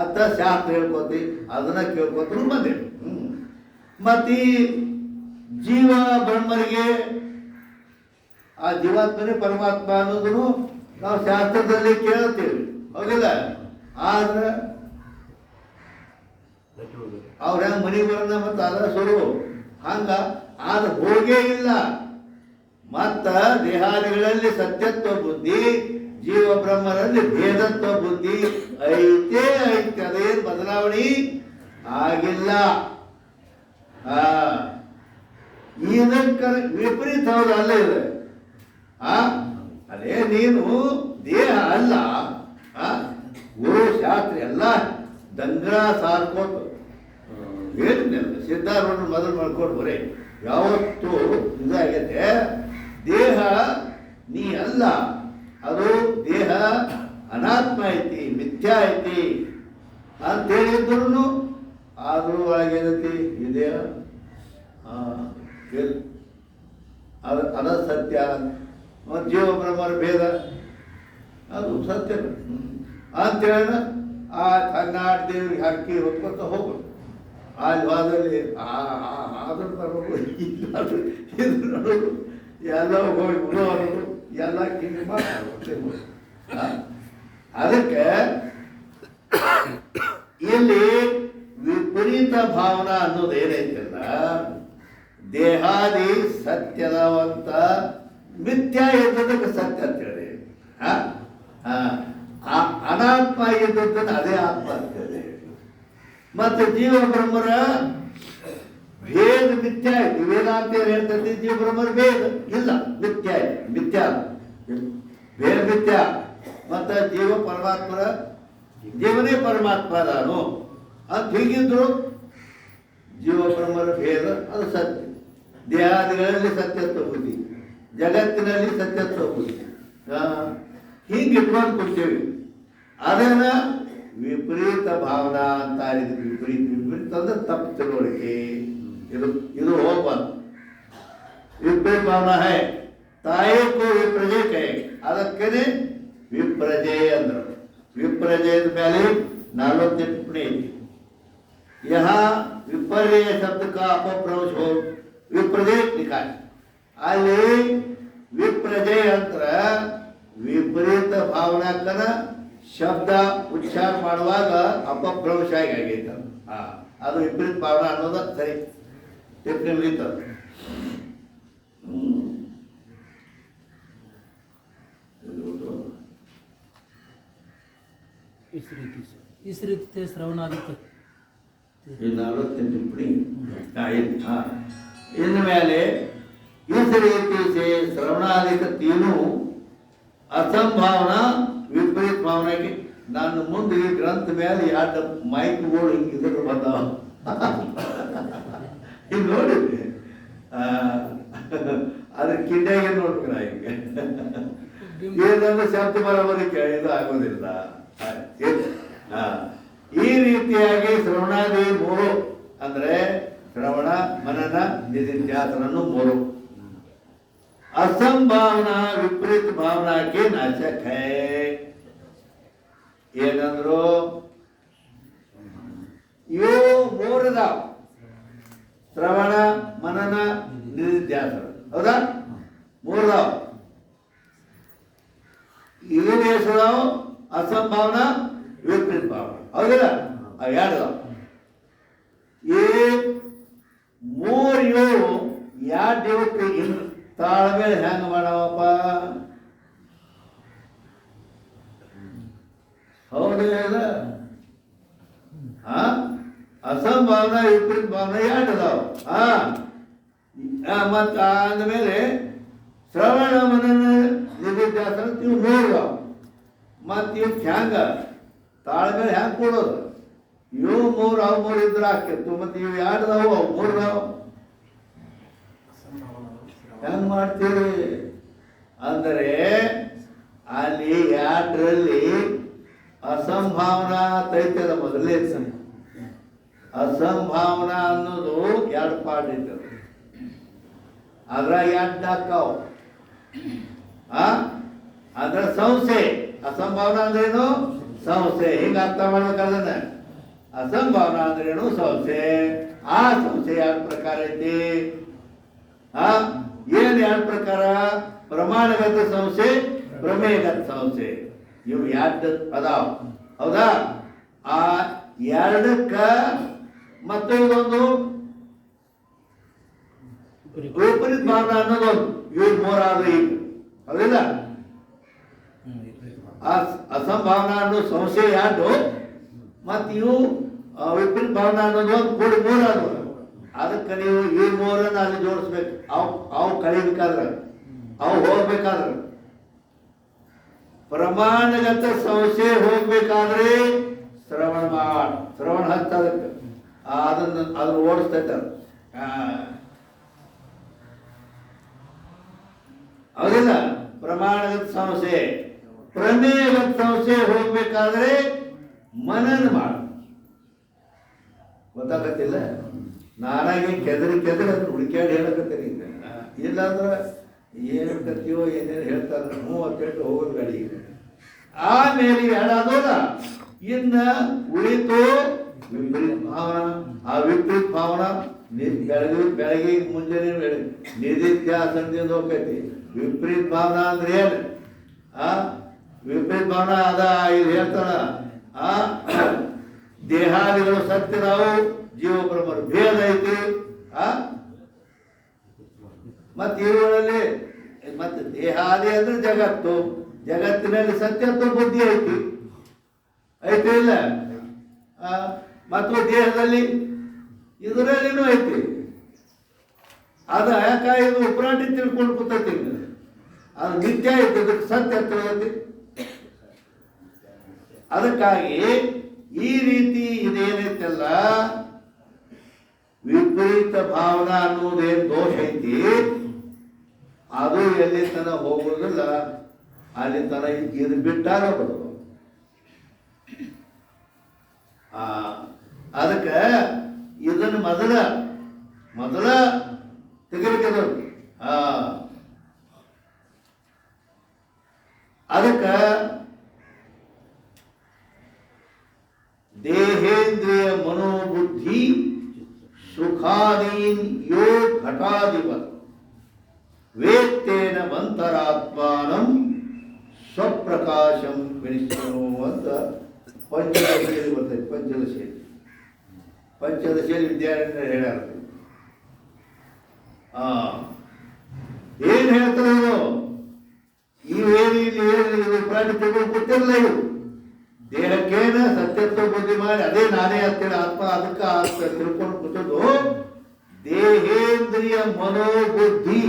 ಅಂತ ಶಾಸ್ತ್ರ ಹೇಳ್ಕೋತಿ, ಅದನ್ನ ಕೇಳ್ಕೊತ ಬಂದೆ. ಮತ್ತೀ ಜೀವ ಬ್ರಹ್ಮರಿಗೆ ಆ ಜೀವಾತ್ಮನೇ ಪರಮಾತ್ಮ ಅನ್ನೋದನ್ನು ನಾವು ಶಾಸ್ತ್ರದಲ್ಲಿ ಕೇಳ್ತೀವಿ, ಹೌದಿಲ್ಲ? ಆದ್ರೆ ಅವ್ರ ಹೆಂಗ್ ಮನೆಗೆ ಬರೋಣ ಮತ್ತು ಅದರ ಸುರು ಹಂಗ ಅದು ಹೋಗೇ ಇಲ್ಲ. ಮತ್ತ ದೇಹಾದಿಗಳಲ್ಲಿ ಸತ್ಯತ್ವ ಬುದ್ಧಿ, ಜೀವ ಬ್ರಹ್ಮರಲ್ಲಿ ಭೇದತ್ವ ಬುದ್ಧಿ ಐತೆ ಐತೆ, ಅದೇನು ಬದಲಾವಣೆ ಆಗಿಲ್ಲ. ಇದಕ್ಕ ವಿಪರೀತ ಹೌದು ಅಲ್ಲ ಇದೆ. ಅದೇ ನೀನು ದೇಹ ಅಲ್ಲ, ಗುರು ಶಾಸ್ತ್ರ ಎಲ್ಲ ದಂಗ್ರ ಸಾರ್ಕೋತ ಹೇಳಿದ್ನಲ್ಲ, ಸಿದ್ಧಾರೂಢ ಮೊದಲು ಮಾಡ್ಕೊಂಡು ಬರೀ ಯಾವತ್ತು ಇದಾಗೈತೆ. ದೇಹ ನೀ ಅಲ್ಲ, ಅದು ದೇಹ ಅನಾತ್ಮ ಐತಿ, ಮಿಥ್ಯಾ ಐತಿ ಅಂತ ಹೇಳಿದ್ರು ಆದ್ರೂ ಒಳಗೇನೈತಿ ಈ ದೇಹ ಅದ ಸತ್ಯ. ಜೀವ ಬ್ರಹ್ಮರ ಭೇದ ಅದು ಸತ್ಯ ಅಂತೇಳ ಆ ಕರ್ನಾಟ ದೇವ್ರಿಗೆ ಹಾಕಿ ಹೊತ್ಕೊತ ಹೋಗೋದು. ಅಲ್ಲಿ ವಾದಲ್ಲಿ ಅದ್ರ ತರೋದು, ಇದು ನೋಡೋದು, ಎಲ್ಲ ಹೋಗಿ ಅನ್ನೋದು, ಎಲ್ಲ ಕಿಂಗ್ ಮಾಡೋದು. ಅದಕ್ಕೆ ಇಲ್ಲಿ ವಿಪರೀತ ಭಾವನಾ ಅನ್ನೋದು ಏನೈತಲ್ಲ, ದೇಹಾದಿ ಸತ್ಯದವಂತ ಮಿಥ್ಯಾ ಇದ್ದದಕ್ಕೆ ಸತ್ಯ ಅಂತ ಹೇಳಿ, ಅನಾತ್ಮ ಇದ್ದದ್ದನ್ನು ಅದೇ ಆತ್ಮ ಅಂತ ಹೇಳಿ. ಮತ್ತೆ ಜೀವ ಬ್ರಹ್ಮರ ಭೇದ ಮಿಥ್ಯಾ ಐತಿ. ವೇದಾಂತ ಏನ್ ಹೇಳ್ತೈತಿ? ಜೀವ ಬ್ರಹ್ಮರ ಭೇದ ಇಲ್ಲ, ಮಿಥ್ಯಾ ಐತಿ, ಮಿಥ್ಯಾ ಭೇದ ಮಿಥ್ಯಾ. ಮತ್ತ ಜೀವ ಪರಮಾತ್ಮರ ಜೀವನೇ ಪರಮಾತ್ಮ ನಾನು ಅಂತ ಹೀಗಿದ್ರು ಜೀವ ಬ್ರಹ್ಮರ ಭೇದ ಅದು ಸತ್ಯ. ದೇಹಾದಿಗಳಲ್ಲಿ ಸತ್ಯತ್ವ ಬುದ್ಧಿ, ಜಗತ್ತಿನಲ್ಲಿ ಸತ್ಯತ್ವ ಬುದ್ಧಿ, ಹೀಗೆ ಇಟ್ಕೊಂಡು ಕೊಡ್ತೇವೆ. ಅದನ್ನ ವಿಪರೀತ ಭಾವನಾ ಅಂತ. ವಿಪರೀತ ವಿಪರೀತ ಅಂದ್ರೆ ತಪ್ಪು ತಿಳುವಳಿಕೆ, ಇದು ಹೋಗ್ಬಾರ್ದು. ವಿಪರೀತ ಭಾವನಾ ಹೈ ತಾಯಿಗೂ ವಿಪ್ರಜೆ ಕೈ, ಅದಕ್ಕೇನೆ ವಿಪ್ರಜೆ ಅಂದ್ರು. ವಿಪ್ರಜೆದ ಮೇಲೆ 40 ಟಿಪ್ಪಣಿ ಐತಿ. यहाँ विपर्य शब्द का अपभ्रंश हो विप्रजय लिखा है. ಅಲ್ಲಿ ವಿಪ್ರಜಯ ಅಂತರ ವಿಪರೀತ ಭಾವನಾಕನ ಶಬ್ದ ಉಚ್ಚಾರ ಮಾಡುವಾಗ ಅಪಭ್ರಂಶ ಆಗೈತೆ. ಅದು ವಿಪರೀತ ಭಾವನಾ ಅನ್ನೋದು ಸರಿ ಟಿಪ್ಪಣಿ ಮುಗಿತದೆ. इस रीति से श्रवणादित्य 40 ಟಿಪ್ಪಣಿ. ಇನ್ನು ಮೇಲೆ इस रीति से श्रवणादिक तीनों असंभावना विपरीत भावना के ನಾನು ಮುಂದೆ ಈ ಗ್ರಂಥ ಮೇಲೆ ಎರಡು ಮೈಕ್ಗಳು ಹಿಂಗಿದ್ರು ಬಂದಾವ ಈಗ ನೋಡಿದ್ವಿ ಅದ್ರ ಕಿಂಡಿಯಾಗೆ ನೋಡ್ಬೇಕು ನಾ ಹಿಂಗೆ ಏನಂದ್ರೆ ಶಬ್ದ ಬರೋದಕ್ಕೆ ಇದು ಆಗೋದಿಲ್ಲ. ಈ ರೀತಿಯಾಗಿ ಶ್ರವಣಾದಿ ಮೂರು ಅಂದ್ರೆ ಶ್ರವಣ ಮನನ ನಿಧಿಧ್ಯಾಸನನ್ನು ಮೂರು असंभावना विपरीत भावना के नाशक है. ಏನಂದ್ರು ಇವು ಮೂರದಾವ ಶ್ರವಣ ಮನನ ನಿಧಿಧ್ಯಾಸನ ಹೌದಾ ಮೂರದಾವ. ಇವು ಎಷ್ಟದಾವ असंभावना विपरीत भावना ಹೌದಿಲ್ಲ ಅವು ಎರಡದಾವ. ಈ ಮೂರು ಇವು ಎರಡು ಇವಕ್ಕೆ ತಾಳ್ಮೇಲೆ ಹೆಂಗ ಮಾಡವಪ್ಪ ಹೌದಿಲ್ಲ ಅಸಂಭಾವನಾ ವಿಪರೀತ ಭಾವನೆ ಎರಡು ಅದಾವ. ಮತ್ತ ಅಂದಮೇಲೆ ಶ್ರವಣ ಮನನ ನಿಧಿಧ್ಯಾಸನ ಇವು ಮೂರು ಮತ್ತ ಇವ್ ಹ್ಯಾಂಗ ತಾಳ್ಮೇಲೆ ಹೆಂಗ ಕೊಡೋದು ಇವು ಮೂರು ಅವು ಮೂರು ಇದ್ರೆ ಹಾಕಿತ್ತು ಮತ್ತೆ ಇವು ಎರಡು ಅದಾವು ಅವು ಮೂರು ಅದಾವ ಹೆಂಗ್ ಮಾಡ್ತೀರಿ ಅಂದರೆ ಅಲ್ಲಿ ಎರಡರಲ್ಲಿ ಅಸಂಭಾವನಾ ತೈತದ ಮೊದಲೇ ಅಸಂಭಾವನಾ ಅನ್ನೋದು ಎರಡು ಪಾರ್ಟ್ ಇರ್ತದೆ ಅದ್ರ ಎರಡು ಹಾಕಾವ್ ಅದ್ರ ಸಂಶಯ ಅಸಂಭಾವನಾ ಅಂದ್ರೇನು ಸಂಶಯ ಹಿಂಗ ಅರ್ಥ ಮಾಡ್ಬೇಕಾದ್ರೆ ಅಸಂಭಾವನಾ ಅಂದ್ರೇನು ಸಂಶಯ ಆ ಸಂಶಯ ಎರಡು ಪ್ರಕಾರ ಐತಿ ಏನ್ ಎರಡು ಪ್ರಕಾರ ಪ್ರಮಾಣಗತ ಸಂಶಯ ಪ್ರಮೇಯಗತ ಸಂಶಯ ಇವು ಎರಡು ಅದಾವ ಹೌದಾ ಆ ಎರಡಕ್ಕ ಮತ್ತೆ ಇದೊಂದು ವಿಪರೀತ ಭಾವನಾ ಅನ್ನೋದೊಂದು ಇವು ಮೂರಾದ್ರು ಈಗ ಹೌದಿಲ್ಲ ಅಸಂಭಾವನಾ ಅನ್ನೋ ಸಂಶಯ ಎರಡು ಮತ್ತು ಇವು ವಿಪರೀತ ಭಾವನಾ ಅನ್ನೋದೊಂದು ಕೂಡಿ ಮೂರಾದ್ರು ಅದಕ್ಕೆ ನೀವು ಈ ಮೂರನ್ನು ಅಲ್ಲಿ ಜೋಡಿಸ್ಬೇಕು ಅವು ಕಳಿಬೇಕಾದ್ರೆ ಅವು ಹೋಗ್ಬೇಕಾದ್ರೆ ಪ್ರಮಾಣಗತ ಸಂಶಯ ಹೋಗ್ಬೇಕಾದ್ರೆ ಶ್ರವಣ ಶ್ರವಣ ಹತ್ತ ಅದಕ್ಕೆ ಅದನ್ನ ಓಡಿಸ್ತೈತ ಹೌದಿಲ್ಲ ಪ್ರಮಾಣಗತ ಸಂಶಯ ಪ್ರಮೇಯಗತ ಸಂಶಯ ಹೋಗ್ಬೇಕಾದ್ರೆ ಮನನ ಮಾಡು ಗೊತ್ತಾಗತ್ತಿಲ್ಲ ನಾನಾಗಿ ಕೆದರಿ ಅದನ್ನ ಹುಡುಕ್ಯಾಡಿ ಹೇಳಕತ್ತೀನಿ ಇಲ್ಲಾಂದ್ರೆ ಏನು ಕತ್ತೀವೋ ಏನೇನು ಹೇಳ್ತಾರೆ ಮೂವತ್ತೆಂಟು ಹೋಗೋದು ಗಾಡಿ ಆಮೇಲೆ ಎರಡಾದೋದ ಇನ್ನ ಉಳಿತು ವಿಪರೀತ ಭಾವನಾ ಆ ವಿಪರೀತ ಭಾವನಾ ಬೆಳಗ್ಗೆ ಮುಂಜಾನೆ ನಿಧಿಧ್ಯಾಸನದಿಂದ ಹೋಗ್ತೈತಿ ವಿಪರೀತ ಭಾವನಾ ಅಂದ್ರೆ ಏನು ವಿಪರೀತ ಭಾವನಾ ಅದ ಇದು ಹೇಳ್ತಾರ ದೇಹಾದಿಗಳು ಸತ್ಯದಾವು ಜೀವ ಬ್ರಹ್ಮರು ಭೇದ ಐತಿ ಮತ್ತೆ ಇವುಗಳಲ್ಲಿ ಮತ್ತೆ ದೇಹಾದಿ ಅಂದ್ರೆ ಜಗತ್ತು ಜಗತ್ತಿನಲ್ಲಿ ಸತ್ಯತ್ವ ಬುದ್ಧಿ ಐತಿ ಐತಿ ಇಲ್ಲ ಮತ್ತು ದೇಹದಲ್ಲಿ ಇದರಲ್ಲಿನೂ ಐತಿ ಅದ ಯಾಕ ಇದು ಉಪರಾಟಿ ತಿಳ್ಕೊಂಡು ಕೂತೈತಿ ಅದು ನಿತ್ಯ ಐತಿ ಅದಕ್ಕೆ ಸತ್ಯ ಐತಿ ಅದಕ್ಕಾಗಿ ಈ ರೀತಿ ಇದೇನೈತಲ್ಲ ವಿಪರೀತ ಭಾವನಾ ಅನ್ನೋದೇನು ದೋಷ ಐತಿ ಅದು ಎಲ್ಲಿ ತನ ಹೋಗುವುದಿಲ್ಲ ಅಲ್ಲಿ ತನ ಇದು ಬಿಟ್ಟಾಗ ಬರೋದು ಅದಕ್ಕೆ ಇದನ್ನು ಮೊದಲ ತೆಗಿಲಿಕ್ಕೆ ಅದಕ್ಕೆ ದೇಹೇಂದ್ರಿಯ ಮನೋಬುದ್ಧಿ ಸುಖಾದೀನ್ ಯೋ ಘಟಾಧಿಪತ್ ವೇತ್ತೇನ ಮಂತರಾತ್ಮಾನಂ ಸ್ವಪ್ರಕಾಶಂ ವಿನಿಶ್ಚನೋ ಅಂತ ಪಂಚದಶಿಯಲ್ಲಿ ಬರ್ತೈತೆ ಪಂಚದಶಿಯಲ್ಲಿ ವಿದ್ಯಾರ್ಥಿ ಹೇಳ್ಯಾರ ಏನ್ ಹೇಳ್ತಾರೆ ಇದು ಇವೇನು ಇಲ್ಲಿ ಪ್ರಾಣಿ ತಗೊಂಡು ಗೊತ್ತಿರಲ್ಲ ಇವು ದೇಹಕ್ಕೇನ ಸತ್ಯತ್ವ ಬುದ್ಧಿ ಮಾಡಿ ಅದೇ ನಾನೇ ಅಂತೇಳಿ ಆತ್ಮ ಅದಕ್ಕೆ ತಿಳ್ಕೊಂಡು ಕೂತದ್ದು ದೇಹೇಂದ್ರಿಯ ಮನೋಬುದ್ಧಿ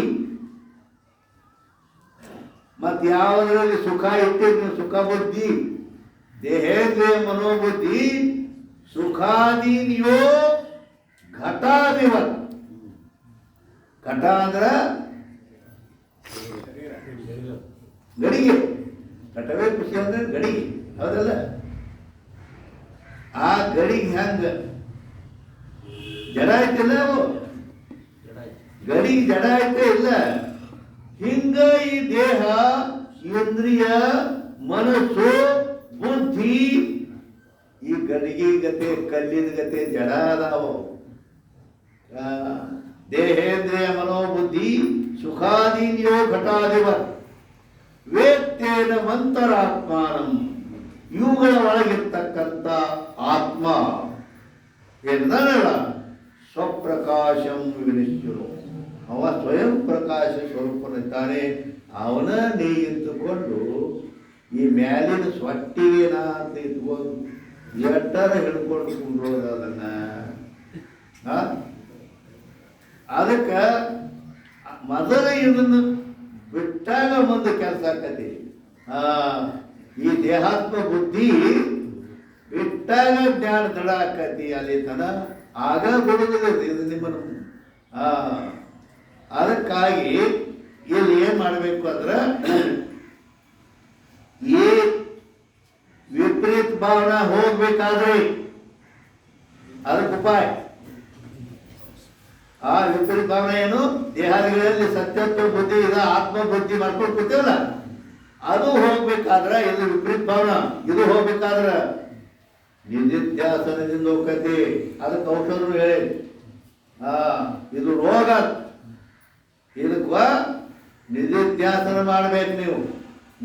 ಮತ್ತು ಯಾವುದರಲ್ಲಿ ಸುಖ ಇಟ್ಟಿರಿ ನೀವು ಸುಖ ಬುದ್ಧಿ ದೇಹೇಂದ್ರಿಯ ಮನೋಬುದ್ಧಿ ಸುಖಾದೀನಿಯೋ ಘಟಾದಿವತ್. ಘಟ ಅಂದ್ರ ಗಡಿಗೆ, ಘಟವೇ ಖುಷಿ ಅಂದ್ರೆ ಗಡಿಗೆ, ಹೌದಲ್ಲ? ಆ ಗಡಿಗೆ ಹೆಂಗ ಜಡ ಐತಿಲ್ಲ, ಅವು ಗಡಿಗೆ ಜಡ ಐತೆ ಇಲ್ಲ. ಹಿಂಗ ಈ ದೇಹ ಇಂದ್ರಿಯ ಮನಸ್ಸು ಬುದ್ಧಿ ಈ ಗಡಿಗೆ ಗತೆ ಕಲ್ಲಿನ ಗತೆ ಜಡ ಅದಾವ. ದೇಹೇಂದ್ರಿಯ ಮನೋಬುದ್ಧಿ ಸುಖಾದೀನ್ಯೋ ಘಟಾದಿವ ವೇತ್ತೇನ ಮಂತರಾತ್ಮಾನಂ. ಇವುಗಳ ಒಳಗಿರ್ತಕ್ಕಂಥ ಆತ್ಮ ಏನಲ್ಲ ಸ್ವಪ್ರಕಾಶಂ ವಿನಿಶ್ಚರು. ಅವ ಸ್ವಯಂ ಪ್ರಕಾಶ ಸ್ವರೂಪನಿದ್ದಾನೆ. ಅವನ ನೀ ಇದ್ದುಕೊಂಡು ಈ ಮ್ಯಾಲಿನ ಸ್ವಟ್ಟಿಗೆ ನಾ ಅಂತ ಇಟ್ಕೊಂಡು ಎಟ್ಟರ ಹಿಡ್ಕೊಂಡು ಕುಂಡ್ರೋದು ಅದನ್ನ. ಅದಕ್ಕೆ ಮೊದಲ ಇದನ್ನು ಬಿಟ್ಟಾಗ ಮುಂದೆ ಕೆಲಸ ಆಕತಿ. ಈ ದೇಹಾತ್ಮ ಬುದ್ಧಿ ಬಿಟ್ಟಾಗ ಜ್ಞಾನ ದೃಢ ಆಕತಿ. ಅಲ್ಲಿ ತನ ಆಗ ಬಿಡುವುದಿಲ್ಲ ಇದು ನಿಮ್ಮನ್ನು. ಅದಕ್ಕಾಗಿ ಇಲ್ಲಿ ಏನ್ ಮಾಡಬೇಕು ಅಂದ್ರೆ ಈ ವಿಪರೀತ ಭಾವನಾ ಹೋಗ್ಬೇಕಾದ್ರೆ ಅದಕ್ಕೆ ಉಪಾಯ. ಆ ವಿಪರೀತ ಭಾವನೆ ಏನು? ದೇಹಾದಿಗಳಲ್ಲಿ ಸತ್ಯತ್ವ ಬುದ್ಧಿ ಇದೆ ಆತ್ಮ ಬುದ್ಧಿ ಮಾಡ್ಕೊಂಡು ಕೂತೇವಲ್ಲ, ಅದು ಹೋಗ್ಬೇಕಾದ್ರ ಇದು ವಿಪರೀತ ಭಾವನಾ. ಇದು ಹೋಗ್ಬೇಕಾದ್ರ ನಿಧಿಧ್ಯಾಸನದಿಂದ ಹೋಗ್ತೈತಿ. ಅದಕ್ಕೆ ಔಷಧರು ಹೇಳಿ ಇದು ರೋಗ. ಇದಕ್ಕ ನಿಧಿಧ್ಯಾಸನ ಮಾಡ್ಬೇಕು ನೀವು.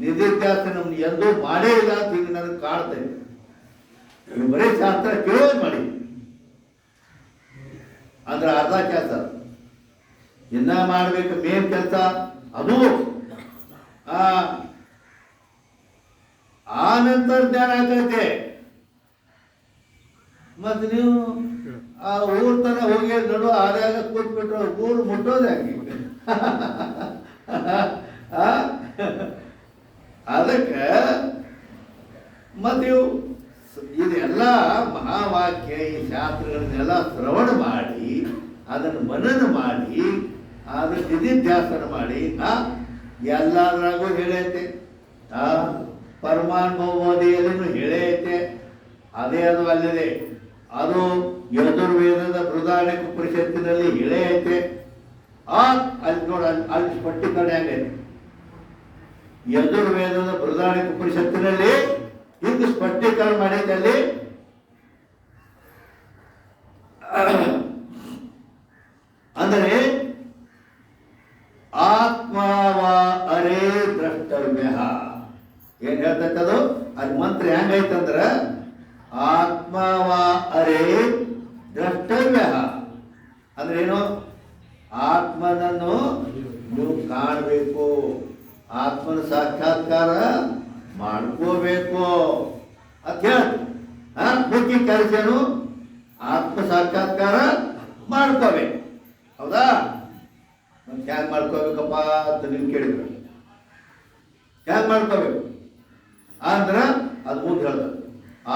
ನಿಧಿಧ್ಯಾಸನ ಎಂದೂ ಮಾಡೇ ಇಲ್ಲ ಅಂತ ಈಗ ನನಗೆ ಕಾಡ್ತೇನೆ. ನೀವು ಬರೀ ಶಾಸ್ತ್ರ ಕೇಳೋದು ಮಾಡಿ ಅಂದ್ರೆ ಅರ್ಧ ಕೆಲಸ. ಇನ್ನ ಮಾಡ್ಬೇಕು ಮೇನ್ ಕೆಲಸ ಅದು. ಆ ನಂತರ ಜ್ಞಾನ ಆಗತ್ತೆ. ಮತ್ತೆ ನೀವು ಆ ಊರ್ ತನ ಹೋಗಿ ನಡು ಆದಾಗ ಕೂತ್ಬಿಟ್ರು ಊರು ಮುಟ್ಟೋದು ಯಾಕೆ? ಅದಕ್ಕೆ ಮತ್ತೆ ಇದೆಲ್ಲ ಮಹಾವಾಕ್ಯ ಈ ಶಾಸ್ತ್ರಗಳನ್ನೆಲ್ಲ ಶ್ರವಣ ಮಾಡಿ ಅದನ್ನು ಮನನ ಮಾಡಿ ಅದನ್ನು ನಿಧಿಧ್ಯಾಸನ ಮಾಡಿ ಎಲ್ಲಾದ್ರಾಗೂ ಹೇಳೈತೆ. ಪರಮಾನುಭವದಿಯಲ್ಲಿನೂ ಹೇಳೈತೆ. ಅದೇ ಅದು ಅಲ್ಲಿದೆ. ಅದು ಯಜುರ್ವೇದದ ಬೃಹದಾರಣ್ಯಕ ಉಪನಿಷತ್ತಿನಲ್ಲಿ ಹೇಳೇ ಐತೆ. ಅಲ್ಲಿ ನೋಡ ಅಲ್ಲಿ ಸ್ಪಷ್ಟೀಕರಣ ಆಗೈತೆ. ಯಜುರ್ವೇದದ ಬೃಹದಾರಣ್ಯಕ ಉಪನಿಷತ್ತಿನಲ್ಲಿ ಹಿಂಗೆ ಸ್ಪಷ್ಟೀಕರಣ ಮಾಡೈತೆ. ಅಲ್ಲಿ ಅಂದರೆ ಆತ್ಮಾವ ಅರೇ ದ್ರಷ್ಟವ್ಯ ಏನ್ ಹೇಳ್ತಕ್ಕದು. ಅದು ಮಂತ್ರ ಹೆಂಗೈತಂದ್ರ ಆತ್ಮಾವ ಅರೇ ದ್ರಷ್ಟವ್ಯ ಅಂದ್ರೆ ಏನು? ಆತ್ಮನನ್ನು ನೀವು ಕಾಣಬೇಕು, ಆತ್ಮನ ಸಾಕ್ಷಾತ್ಕಾರ ಮಾಡ್ಕೋಬೇಕು ಅಂತ ಹೇಳಿ ಮುಖ್ಯ ಕೆಲಸ ಏನು? ಆತ್ಮ ಸಾಕ್ಷಾತ್ಕಾರ ಮಾಡ್ಕೋಬೇಕು. ಹೌದಾ? ಮತ್ತೆ ಹ್ಯಾಂಗ ಮಾಡ್ಕೋಬೇಕಪ್ಪ ಅಂತ ನೀವು ಕೇಳಿದ್ರು. ಹ್ಯಾಂಗ ಮಾಡ್ಕೋಬೇಕು ಅಂದ್ರ ಅದು ಮುಂದೆ ಹೇಳ್ದ.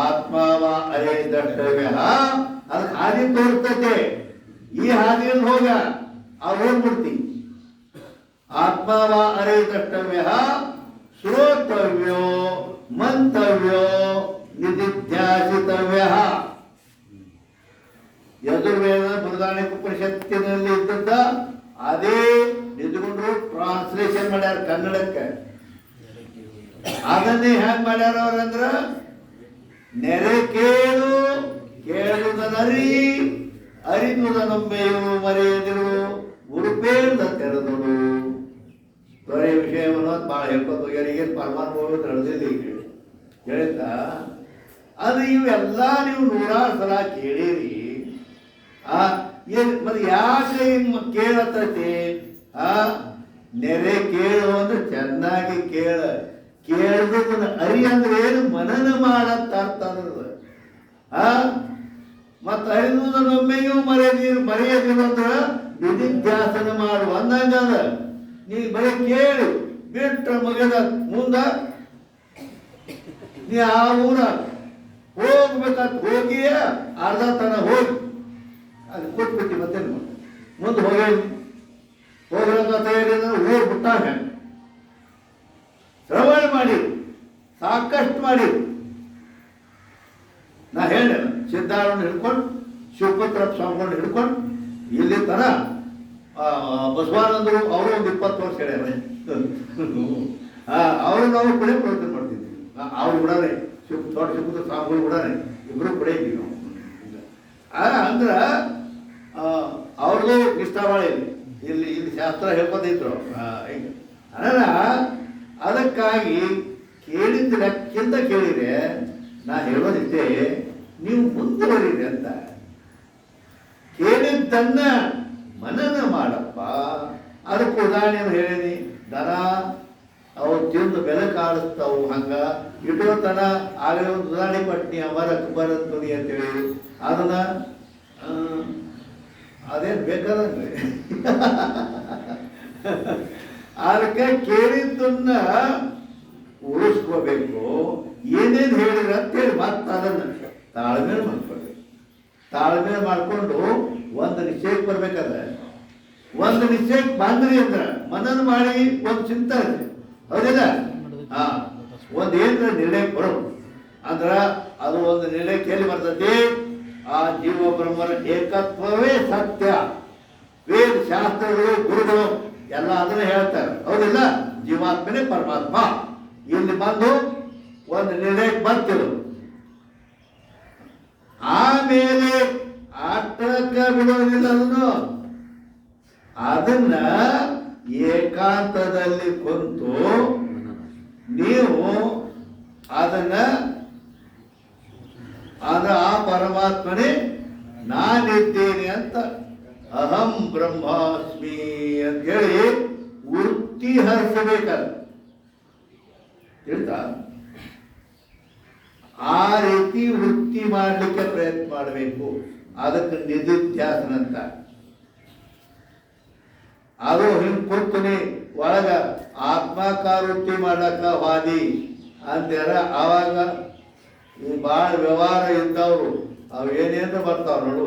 ಆತ್ಮಾವ ಅರೇ ದ್ರಷ್ಟವ್ಯ ಅದಕ್ಕೆ ಹಾದಿ ತೋರಿಸ್ತೈತೆ. ಈ ಹಾದಿಯಲ್ಲಿ ಹೋಗ ಹೋಗ್ಬಿಡ್ತಿ. ಆತ್ಮಾವ ಅರೇ ದ್ರಷ್ಟವ್ಯ ಶ್ರೋತವ್ಯೋ ಮಂತವ್ಯೋ ನಿಧಿಧ್ಯಾಸಿತವ್ಯ. ಯಜುರ್ವೇದ ಬೃಹದಾರಣ್ಯಕ ಉಪನಿಷತ್ತಿನಲ್ಲಿ ಇದ್ದದ್ದ ಅದೇ ನಿಂತ್ಕೊಂಡ್ರು ಟ್ರಾನ್ಸ್ಲೇಷನ್ ಮಾಡ್ಯಾರ ಕನ್ನಡಕ್ಕೆ. ಅದನ್ನೇ ಹ್ಯಾಂಗ ಮಾಡ್ಯಾರ ಅವ್ರಂದ್ರ ನೆರೆ ಕೇಳು ಕೇಳುವುದನರಿ ಅರಿದುದನೊಮ್ಮೆಯು ಮರೆಯದಿರು ಗುರುಪೇಳ್ದ ತೆರೆದಳು. ದೊರೆ ವಿಷಯವನ್ನು ಭಾಳ ಹೇಳ್ಕೊತ ಹೋಗ್ಯಾರ. ಈಗೇನು ಪರಮಾನುಭವ ನಡೆದಿಲ್ಲ ಈಗ ಹೇಳಿದ್ದ. ಅದು ಇವೆಲ್ಲ ನೀವು ನೂರಾರು ಸಲ ಕೇಳಿರಿ. ಮತ್ತೆ ಯಾಕೆ ಹಿಂಗ್ ಕೇಳತೈತಿ? ನೆರೆ ಕೇಳು ಅಂದ್ರೆ ಚೆನ್ನಾಗಿ ಕೇಳ. ಕೇಳಿದ ಅರಿ ಅಂದ್ರೆ ಏನು? ಮನನ ಮಾಡಂತ ಅರ್ಥ ಅದ. ಮತ್ತೆ ಅರಿದುದನ್ನೊಮ್ಮೆಯೂ ಮರೆಯದಿರು ಅಂದ್ರೆ ನಿಧಿಧ್ಯಾಸನ ಮಾಡು ಅಂದಂಗದ. ನೀವು ಬರೀ ಕೇಳು ಬಿಟ್ಟ ಮುಗಿದ ಮುಂದ ನೀ ಆ ಊರ ಹೋಗ್ಬೇಕಂತ ಹೋಗಿಯ ಅರ್ಧ ತನ ಹೋಗಿ ಅಲ್ಲಿ ಕೂತ್ಬಿಟ್ಟು ಮತ್ತೇನು ಮುಂದೆ ಹೋಗ್ರಂತ ತಯಾರಿಯಿಂದ ಊರು ಬಿಟ್ಟಾಗ ಶ್ರವಣ ಮಾಡಿ ಸಾಕಷ್ಟು ಮಾಡಿ ನಾ ಹೇಳ ಸಿದ್ಧಾರೂಢ ಹಿಡ್ಕೊಂಡು ಶಿವಪುತ್ರ ಸ್ವಾಮಿಗಳನ್ನ ಹಿಡ್ಕೊಂಡು ಇಲ್ಲಿ ತರ ಬಸವಾನಂದರು ಅವರು ಒಂದು 20 ವರ್ಷ ಹೇಳ್ಯಾರ ಅವರು ನಾವು ಕೂಡ ಪ್ರವಚನ ಮಾಡ್ತಿದ್ವಿ ಅವ್ರು ಕೂಡನೇ ದೊಡ್ಡ ಶಿವಪುತ್ರ ಸ್ವಾಮಿಗಳು ಕೂಡನೇ ಇಬ್ಬರು ಕೂಡ ಇದ್ದೀವಿ ನಾವು ಅಂದ್ರ ಅವ್ರದ್ದು ನಿಷ್ಠಾವಳಿ ಇಲ್ಲಿ ಇಲ್ಲಿ ಶಾಸ್ತ್ರ ಹೇಳ್ಬೋದಿದ್ರು ಹಿಂಗೆ ಅಲ್ಲ ಅದಕ್ಕಾಗಿ ಕೇಳಿದ ಲೆಕ್ಕಿಂತ ಕೇಳಿದ್ರೆ ನಾ ಹೇಳೋದಿದ್ದೆ ನೀವು ಮುಂದುವರಿರಿ ಅಂತ ಕೇಳಿದ್ದನ್ನ ಮನನ ಮಾಡಪ್ಪ. ಅದಕ್ಕೆ ಉದಾಹರಣೆಯನ್ನು ಹೇಳೀನಿ. ದನ ಅವು ತಿಂದು ಬೆಲೆ ಕಾಡಿಸ್ತಾವು ಹಂಗ ಇಟೋತನ ಆಗಲೇ ಒಂದು ಉದಾಹರಣೆ ಪಟ್ನಿ ಅಮರ ಕುಬರ ಧ್ವನಿ ಅಂತೇಳಿ ಅದನ್ನ ಅದೇನು ಬೇಕಾದಂಗೆ ಅದಕ್ಕೆ ಕೇಳಿದ್ದನ್ನ ಉಳಿಸ್ಕೋಬೇಕು. ಏನೇನು ಹೇಳಿದ್ರೆ ಅಂತೇಳಿ ಮತ್ತೆ ಅದನ್ನ ತಾಳ್ಮೆ ಮಾಡ್ಕೊಳ್ಬೇಕು. ತಾಳ್ಮೆ ಮಾಡಿಕೊಂಡು ಒಂದು ನಿಶ್ಚಯಕ್ಕೆ ಬರ್ಬೇಕಾದ್ರೆ ಒಂದು ನಿಶ್ಚಯಕ್ಕೆ ಬಂದ್ರಿ ಅಂದ್ರೆ ಮನನ ಮಾಡಿ ಒಂದು ಚಿಂತೆ ಇದೆ ಹೌದಿಲ್ಲ. ಒಂದು ಏನ್ರ ನಿರ್ಣಯಕ್ಕೆ ಬರೋದು ಅಂದ್ರ ಅದು ಒಂದು ನಿರ್ಣಯಕ್ಕೆ ಎಲ್ಲಿ ಬರ್ತದೆ? ಆ ಜೀವ ಬ್ರಹ್ಮರ ಏಕತ್ವವೇ ಸತ್ಯ. ವೇದ ಶಾಸ್ತ್ರಗಳು ಗುರುಗಳು ಎಲ್ಲ ಅದನ್ನ ಹೇಳ್ತಾರೆ ಹೌದಿಲ್ಲ. ಜೀವಾತ್ಮನೇ ಪರಮಾತ್ಮ ಇಲ್ಲಿ ಬಂದು ಒಂದು ನಿರ್ಣಯಕ್ಕೆ ಬರ್ತಿರು. ಆಮೇಲೆ ಆಟಕ್ಕ ಬಿಡೋದಿಲ್ಲ. ಅದನ್ನ ಏಕಾಂತದಲ್ಲಿ ಕುಂತು ನೀವು ಅದನ್ನ ಆ ಪರಮಾತ್ಮನೇ ನಾನಿದ್ದೇನೆ ಅಂತ ಅಹಂ ಬ್ರಹ್ಮಾಸ್ಮಿ ಅಂತ ಹೇಳಿ ವೃತ್ತಿ ಹರಿಸಬೇಕಾದ ಹೇಳ್ತಾ ಆ ರೀತಿ ವೃತ್ತಿ ಮಾಡಲಿಕ್ಕೆ ಪ್ರಯತ್ನ ಮಾಡಬೇಕು. ಅದಕ್ಕೆ ನಿಧಿಧ್ಯಾಸನ ಅಂತ. ಅದು ಹಿಂಗೆ ಕೂತ್ನಿ ಒಳಗ ಆತ್ಮಾಕಾರ ವೃತ್ತಿ ಮಾಡಕ್ಕ ವಾದಿ ಅಂತಾರ. ಆವಾಗ ಈ ಭಾಳ ವ್ಯವಹಾರ ಇದ್ದವರು ಅವು ಏನೇನು ಬರ್ತಾವ ನೋಡು,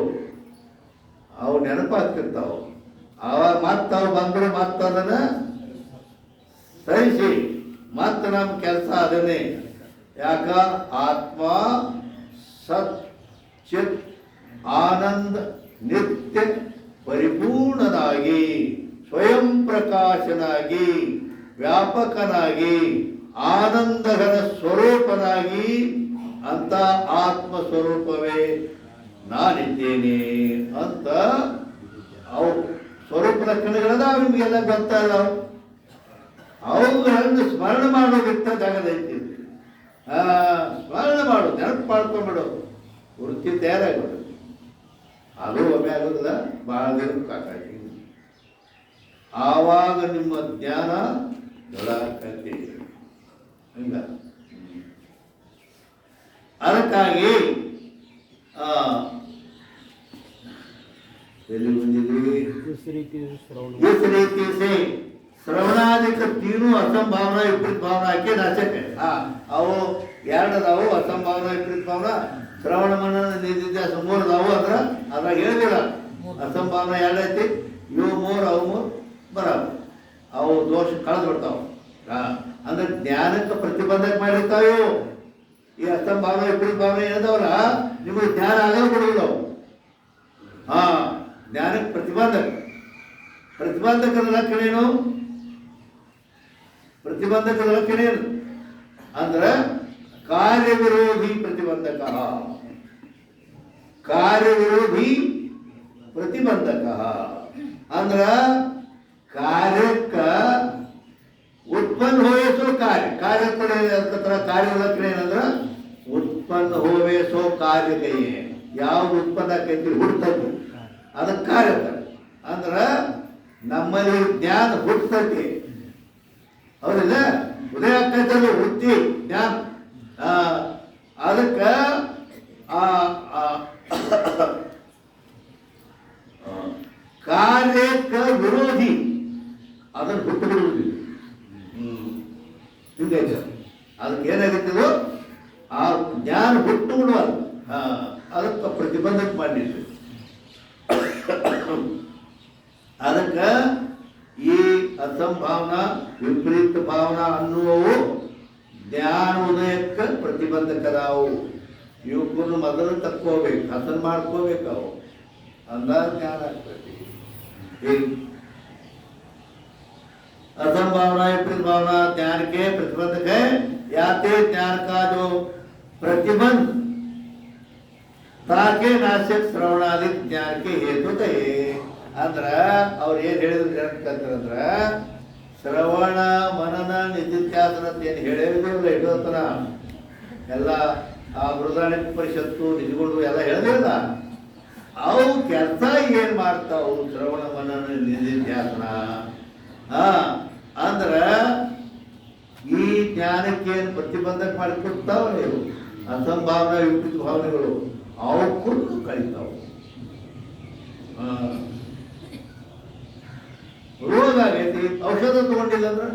ಅವು ನೆನಪಾಗ್ತಿರ್ತಾವ. ಆವಾಗ ಮತ್ತೆ ಅವು ಬಂದ್ರೆ ಮತ್ತೆ ಅದನ್ನ ಸಹಿಸಿ ಮತ್ತೆ ನಮ್ಮ ಕೆಲಸ ಅದನ್ನೇ. ಯಾಕ ಆತ್ಮ ಸತ್ ಚಿತ್ ಆನಂದ ನಿತ್ಯ ಪರಿಪೂರ್ಣನಾಗಿ ಸ್ವಯಂ ಪ್ರಕಾಶನಾಗಿ ವ್ಯಾಪಕನಾಗಿ ಆನಂದಘನ ಸ್ವರೂಪನಾಗಿ ಅಂತ ಆತ್ಮ ಸ್ವರೂಪವೇ ನಾನಿದ್ದೇನೆ ಅಂತ ಅವು ಸ್ವರೂಪ ಲಕ್ಷಣಗಳದ ನಿಮಗೆಲ್ಲ ಗೊತ್ತಲ್ಲ. ಅವುಗಳನ್ನು ಸ್ಮರಣೆ ಮಾಡೋದಿತ್ತ ಜಾಗದೈತಿ. ಸ್ಮರಣೆ ಮಾಡು, ನೆನಪು ಮಾಡ್ಕೊಂಡ್ಬಿಡು, ವೃತ್ತಿ ತಯಾರಾಗ್ಬಿಡು. ಅದು ಒಮ್ಮೆ ಆಗೋದಿಲ್ಲ, ಭಾಳ ದಿನ ಸಾಕಾಗಿ. ಆವಾಗ ನಿಮ್ಮ ಜ್ಞಾನ ದೊಡ್ಡಕೈತಿ. ಹಂಗ ಅದಕ್ಕಾಗಿ ಎಲ್ಲಿ ಬಂದಿದ್ದೀವಿ? इस रीति से श्रवणादिक तीनों असंभावना विपरीत भावना के नाशक है. ಅವು ಎರಡದಾವು, ಅಸಂಭಾವನ ವಿಪರೀತ ಭಾವನಾ, ಶ್ರವಣ ಮನನ ನಿಧಿಧ್ಯಾಸ ಮೂರದಾವು. ಅದ್ರಾಗ ಹೇಳಿಲ್ಲ ಅಸಂಭಾವನ ಎರಡೈತಿ, ಇವು ಮೂರು ಅವು ಮೂರು ಬರವು. ಅವು ದೋಷ ಕಳೆದು ಬಿಡ್ತಾವ. ಅಂದ್ರೆ ಜ್ಞಾನಕ್ಕೆ ಪ್ರತಿಬಂಧಕ ಮಾಡಿರ್ತಾವ ಇವು. ಈ ಅಸಂಭಾವನ ವಿಪರೀತ ಭಾವನೆ ಏನದವಲ್ಲ ನಿಮಗೆ ಜ್ಞಾನ ಆಗಲ್ಲ ಬಿಡುವುದಿಲ್ಲ. ಜ್ಞಾನಕ್ಕೆ ಪ್ರತಿಬಂಧಕದ ಲಕ್ಷಣ ಏನು? ಪ್ರತಿಬಂಧಕದ ಲಕ್ಷಣ ಏನು ಅಂದ್ರೆ ಕಾರ್ಯವಿರೋಧಿ ಪ್ರತಿಬಂಧಕ. ಕಾರ್ಯವಿರೋಧಿ ಪ್ರತಿಬಂಧಕ ಅಂದ್ರ ಕಾರ್ಯಕ್ಕ ಉತ್ಪನ್ನ ಹೋವೇಸೋ ಕಾರ್ಯಪಡೆ ಕಾರ್ಯ ಲಕ್ಷಣ ಏನಂದ್ರ ಉತ್ಪನ್ನ ಹೋವೇಸೋ ಕಾರ್ಯಕೈಯೇ. ಯಾವ್ದು ಉತ್ಪನ್ನ ಆಕೈತಿ ಹುಡ್ತೈತಿ ಅದಕ್ಕೆ ಕಾರ್ಯ ಅಂದ್ರ ನಮ್ಮಲ್ಲಿ ಜ್ಞಾನ ಹುಡ್ತೈತಿ ಹೌದಿಲ್ಲ. ಉದಯ ಆಗ್ತೈತಲ್ಲ ವೃತ್ತಿ ಜ್ಞಾನ. ಅದಕ್ಕೆ ಕಾರ್ಯಕ್ಕ ವಿರೋಧಿ ಅದನ್ನು ಬಿಟ್ಟು ಬಿಡುವುದಿಲ್ಲ. ಹುಟ್ಟಿದೈತೆ. ಅದಕ್ಕೆ ಏನಾಗಿತ್ತು, ಆ ಜ್ಞಾನ ಹುಟ್ಟು ಬಿಡುವಲ್ಲ, ಅದಕ್ಕೆ ಪ್ರತಿಬಂಧಕ ಮಾಡಿದ್ರು. ಅದಕ್ಕೆ ಈ ಅಸಂಭಾವನಾ ವಿಪರೀತ ಭಾವನಾ ಅನ್ನುವವು ಜ್ಞಾನ ಉದಯಕ್ಕೆ ಪ್ರತಿಬಂಧಕದಾವು. ಇವಕ್ಕನ್ನು ಮೊದಲು ತಕ್ಕೋಬೇಕು, ಹಸನ್ ಮಾಡ್ಕೋಬೇಕು. ಅವು ಅಂದಾಗ ಜ್ಞಾನ ಆಗ್ತೈತಿ. असंभावना विपरीत भावना ज्ञान के प्रतिबंधक है, याते ज्ञान का जो प्रतिबंध ताके नाशक श्रवणादि ज्ञान के हेतु है. अंದ್ರ ಅವ್ರು ಏನು ಹೇಳಿದ್ರು, ಶ್ರವಣ ಮನನ ನಿಧಿಧ್ಯಾಸನ ಅಂತ ಏನು ಹೇಳಿದಿಲ್ಲ ಇಡೋತನ ಎಲ್ಲ ಆ ಬೃಹದಾರಣ್ಯಕ ಪರಿಷತ್ತು ನಿಧಿಗಳು ಎಲ್ಲ ಹೇಳಿದಿಲ್ಲ. ಅವು ಕೆಲಸ ಏನು ಮಾಡ್ತಾವು, ಶ್ರವಣ ಮನನ ನಿಧಿಧ್ಯಾಸನ. ಅಂದ್ರೆ ಈ ಜ್ಞಾನಕ್ಕೆ ಏನು ಪ್ರತಿಬಂಧಕ ಮಾಡಿಕೊಡ್ತಾವ ನೀವು, ಅಸಂಭಾವನಾ ವಿಪರೀತ ಭಾವನೆಗಳು ಅವು ಕುರಿತು ಕಳೀತಾವು. ರೋಗ ಆಗೈತಿ, ಔಷಧ ತಗೊಂಡಿಲ್ಲ ಅಂದ್ರೆ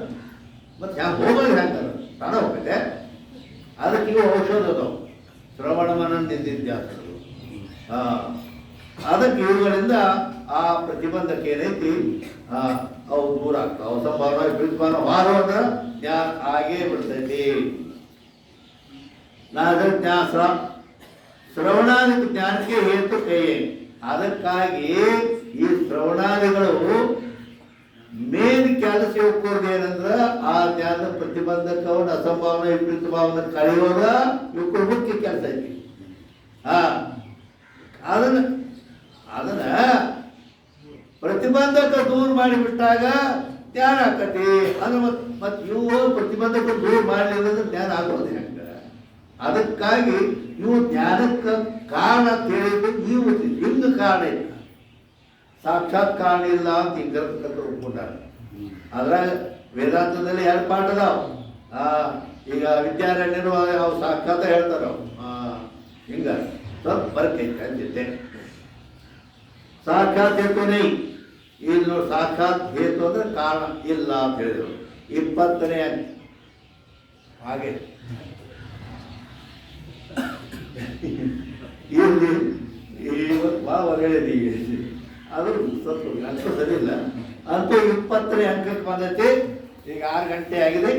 ಮತ್ತೆ ಹ್ಯಾಂಗ ಹೋಗೋದು, ಹ್ಯಾಂಗ ತಾನ ಹೋಗ್ತೈತೆ. ಅದಕ್ಕೆ ಇವು ಔಷಧ ಅದಾವು, ಶ್ರವಣ ಮನನ ನಿಧಿಧ್ಯಾಸನಗಳು. ಅದಕ್ಕೆ ಇವುಗಳಿಂದ ಆ ಪ್ರತಿಬಂಧಕ ಏನೈತಿ ಅವು ದೂರ ಆಗ್ತಾವ. ಅಸಂಭಾವನಾ ವಿಪರೀತ ಭಾವನೆ ಮಾರುವಾಗ ಜ್ಞಾನ ಆಗೇ ಬಿಡ್ತೈತಿ. ಶ್ರವಣಾದಿ ಜ್ಞಾನಕ್ಕೆ ಹೇತು ಕೈಯೇ. ಅದಕ್ಕಾಗಿ ಈ ಶ್ರವಣಾದಿಗಳು ಮೇನ್ ಕೆಲಸ ಹೋಗೋದು ಏನಂದ್ರೆ ಆ ಜ್ಞಾನದ ಪ್ರತಿಬಂಧಕವನ್ನು ಅಸಂಭಾವನಾ ವಿಪರೀತ ಭಾವನೆ ಕಳೆಯೋದ ಇವಕ್ಕೂ ಮುಖ್ಯ ಕೆಲಸ ಐತಿ. ಅದನ್ನ ಪ್ರತಿಬಂಧಕ ದೂರ ಮಾಡಿಬಿಟ್ಟಾಗ ಜ್ಞಾನ ಆಕತಿ. ಅಂದ್ರೆ ಮತ್ತೆ ಇವು ಪ್ರತಿಬಂಧಕ ದೂರ ಮಾಡಲಿಲ್ಲ ಅಂದ್ರೆ ಜ್ಞಾನ ಆಗೋದು ಹೆಂಗ. ಅದಕ್ಕಾಗಿ ಇವು ಜ್ಞಾನಕ್ಕೆ ಕಾರಣ ತಿಳಿದು ಇವು ಹಿಂಗ ಕಾರಣ ಇಲ್ಲ, ಸಾಕ್ಷಾತ್ ಕಾರಣ ಇಲ್ಲ ಅಂತ ಈಗ ಒಪ್ಕೊಂಡಾರ. ಅದ್ರಾಗ ವೇದಾಂತದಲ್ಲಿ 2 ಪಾಠ ಅದಾವ. ಈಗ ವಿದ್ಯಾರಣ್ಯರು ಅವು ಸಾಕ್ಷಾತ್ ಹೇಳ್ತಾರ. ಹಿಂಗ ಸ್ವಲ್ಪ ಬರ್ಕೈತೆ ಅಂತಿದ್ದೆ. ಸಾಕ್ಷಾತ್ ಹೇತು ನೈ, ಇಲ್ಲಿ ನೋಡಿ ಸಾಕ್ಷಾತ್ ಹೇತು ಅಂದ್ರೆ ಕಾರಣ ಇಲ್ಲ ಅಂತ ಹೇಳಿದ್ರು. 20ನೇ ಹಾಗೆ ಇಲ್ಲಿ ಇವತ್ತು ಹೇಳಿದಿ ಅದು ಸ್ವಲ್ಪ ಅಂಕ ಸರಿ ಇಲ್ಲ ಅಂತೂ 20ನೇ ಅಂಕಕ್ಕೆ ಬಂದೈತಿ. ಈಗ 6 ಗಂಟೆ ಆಗಿದೆ.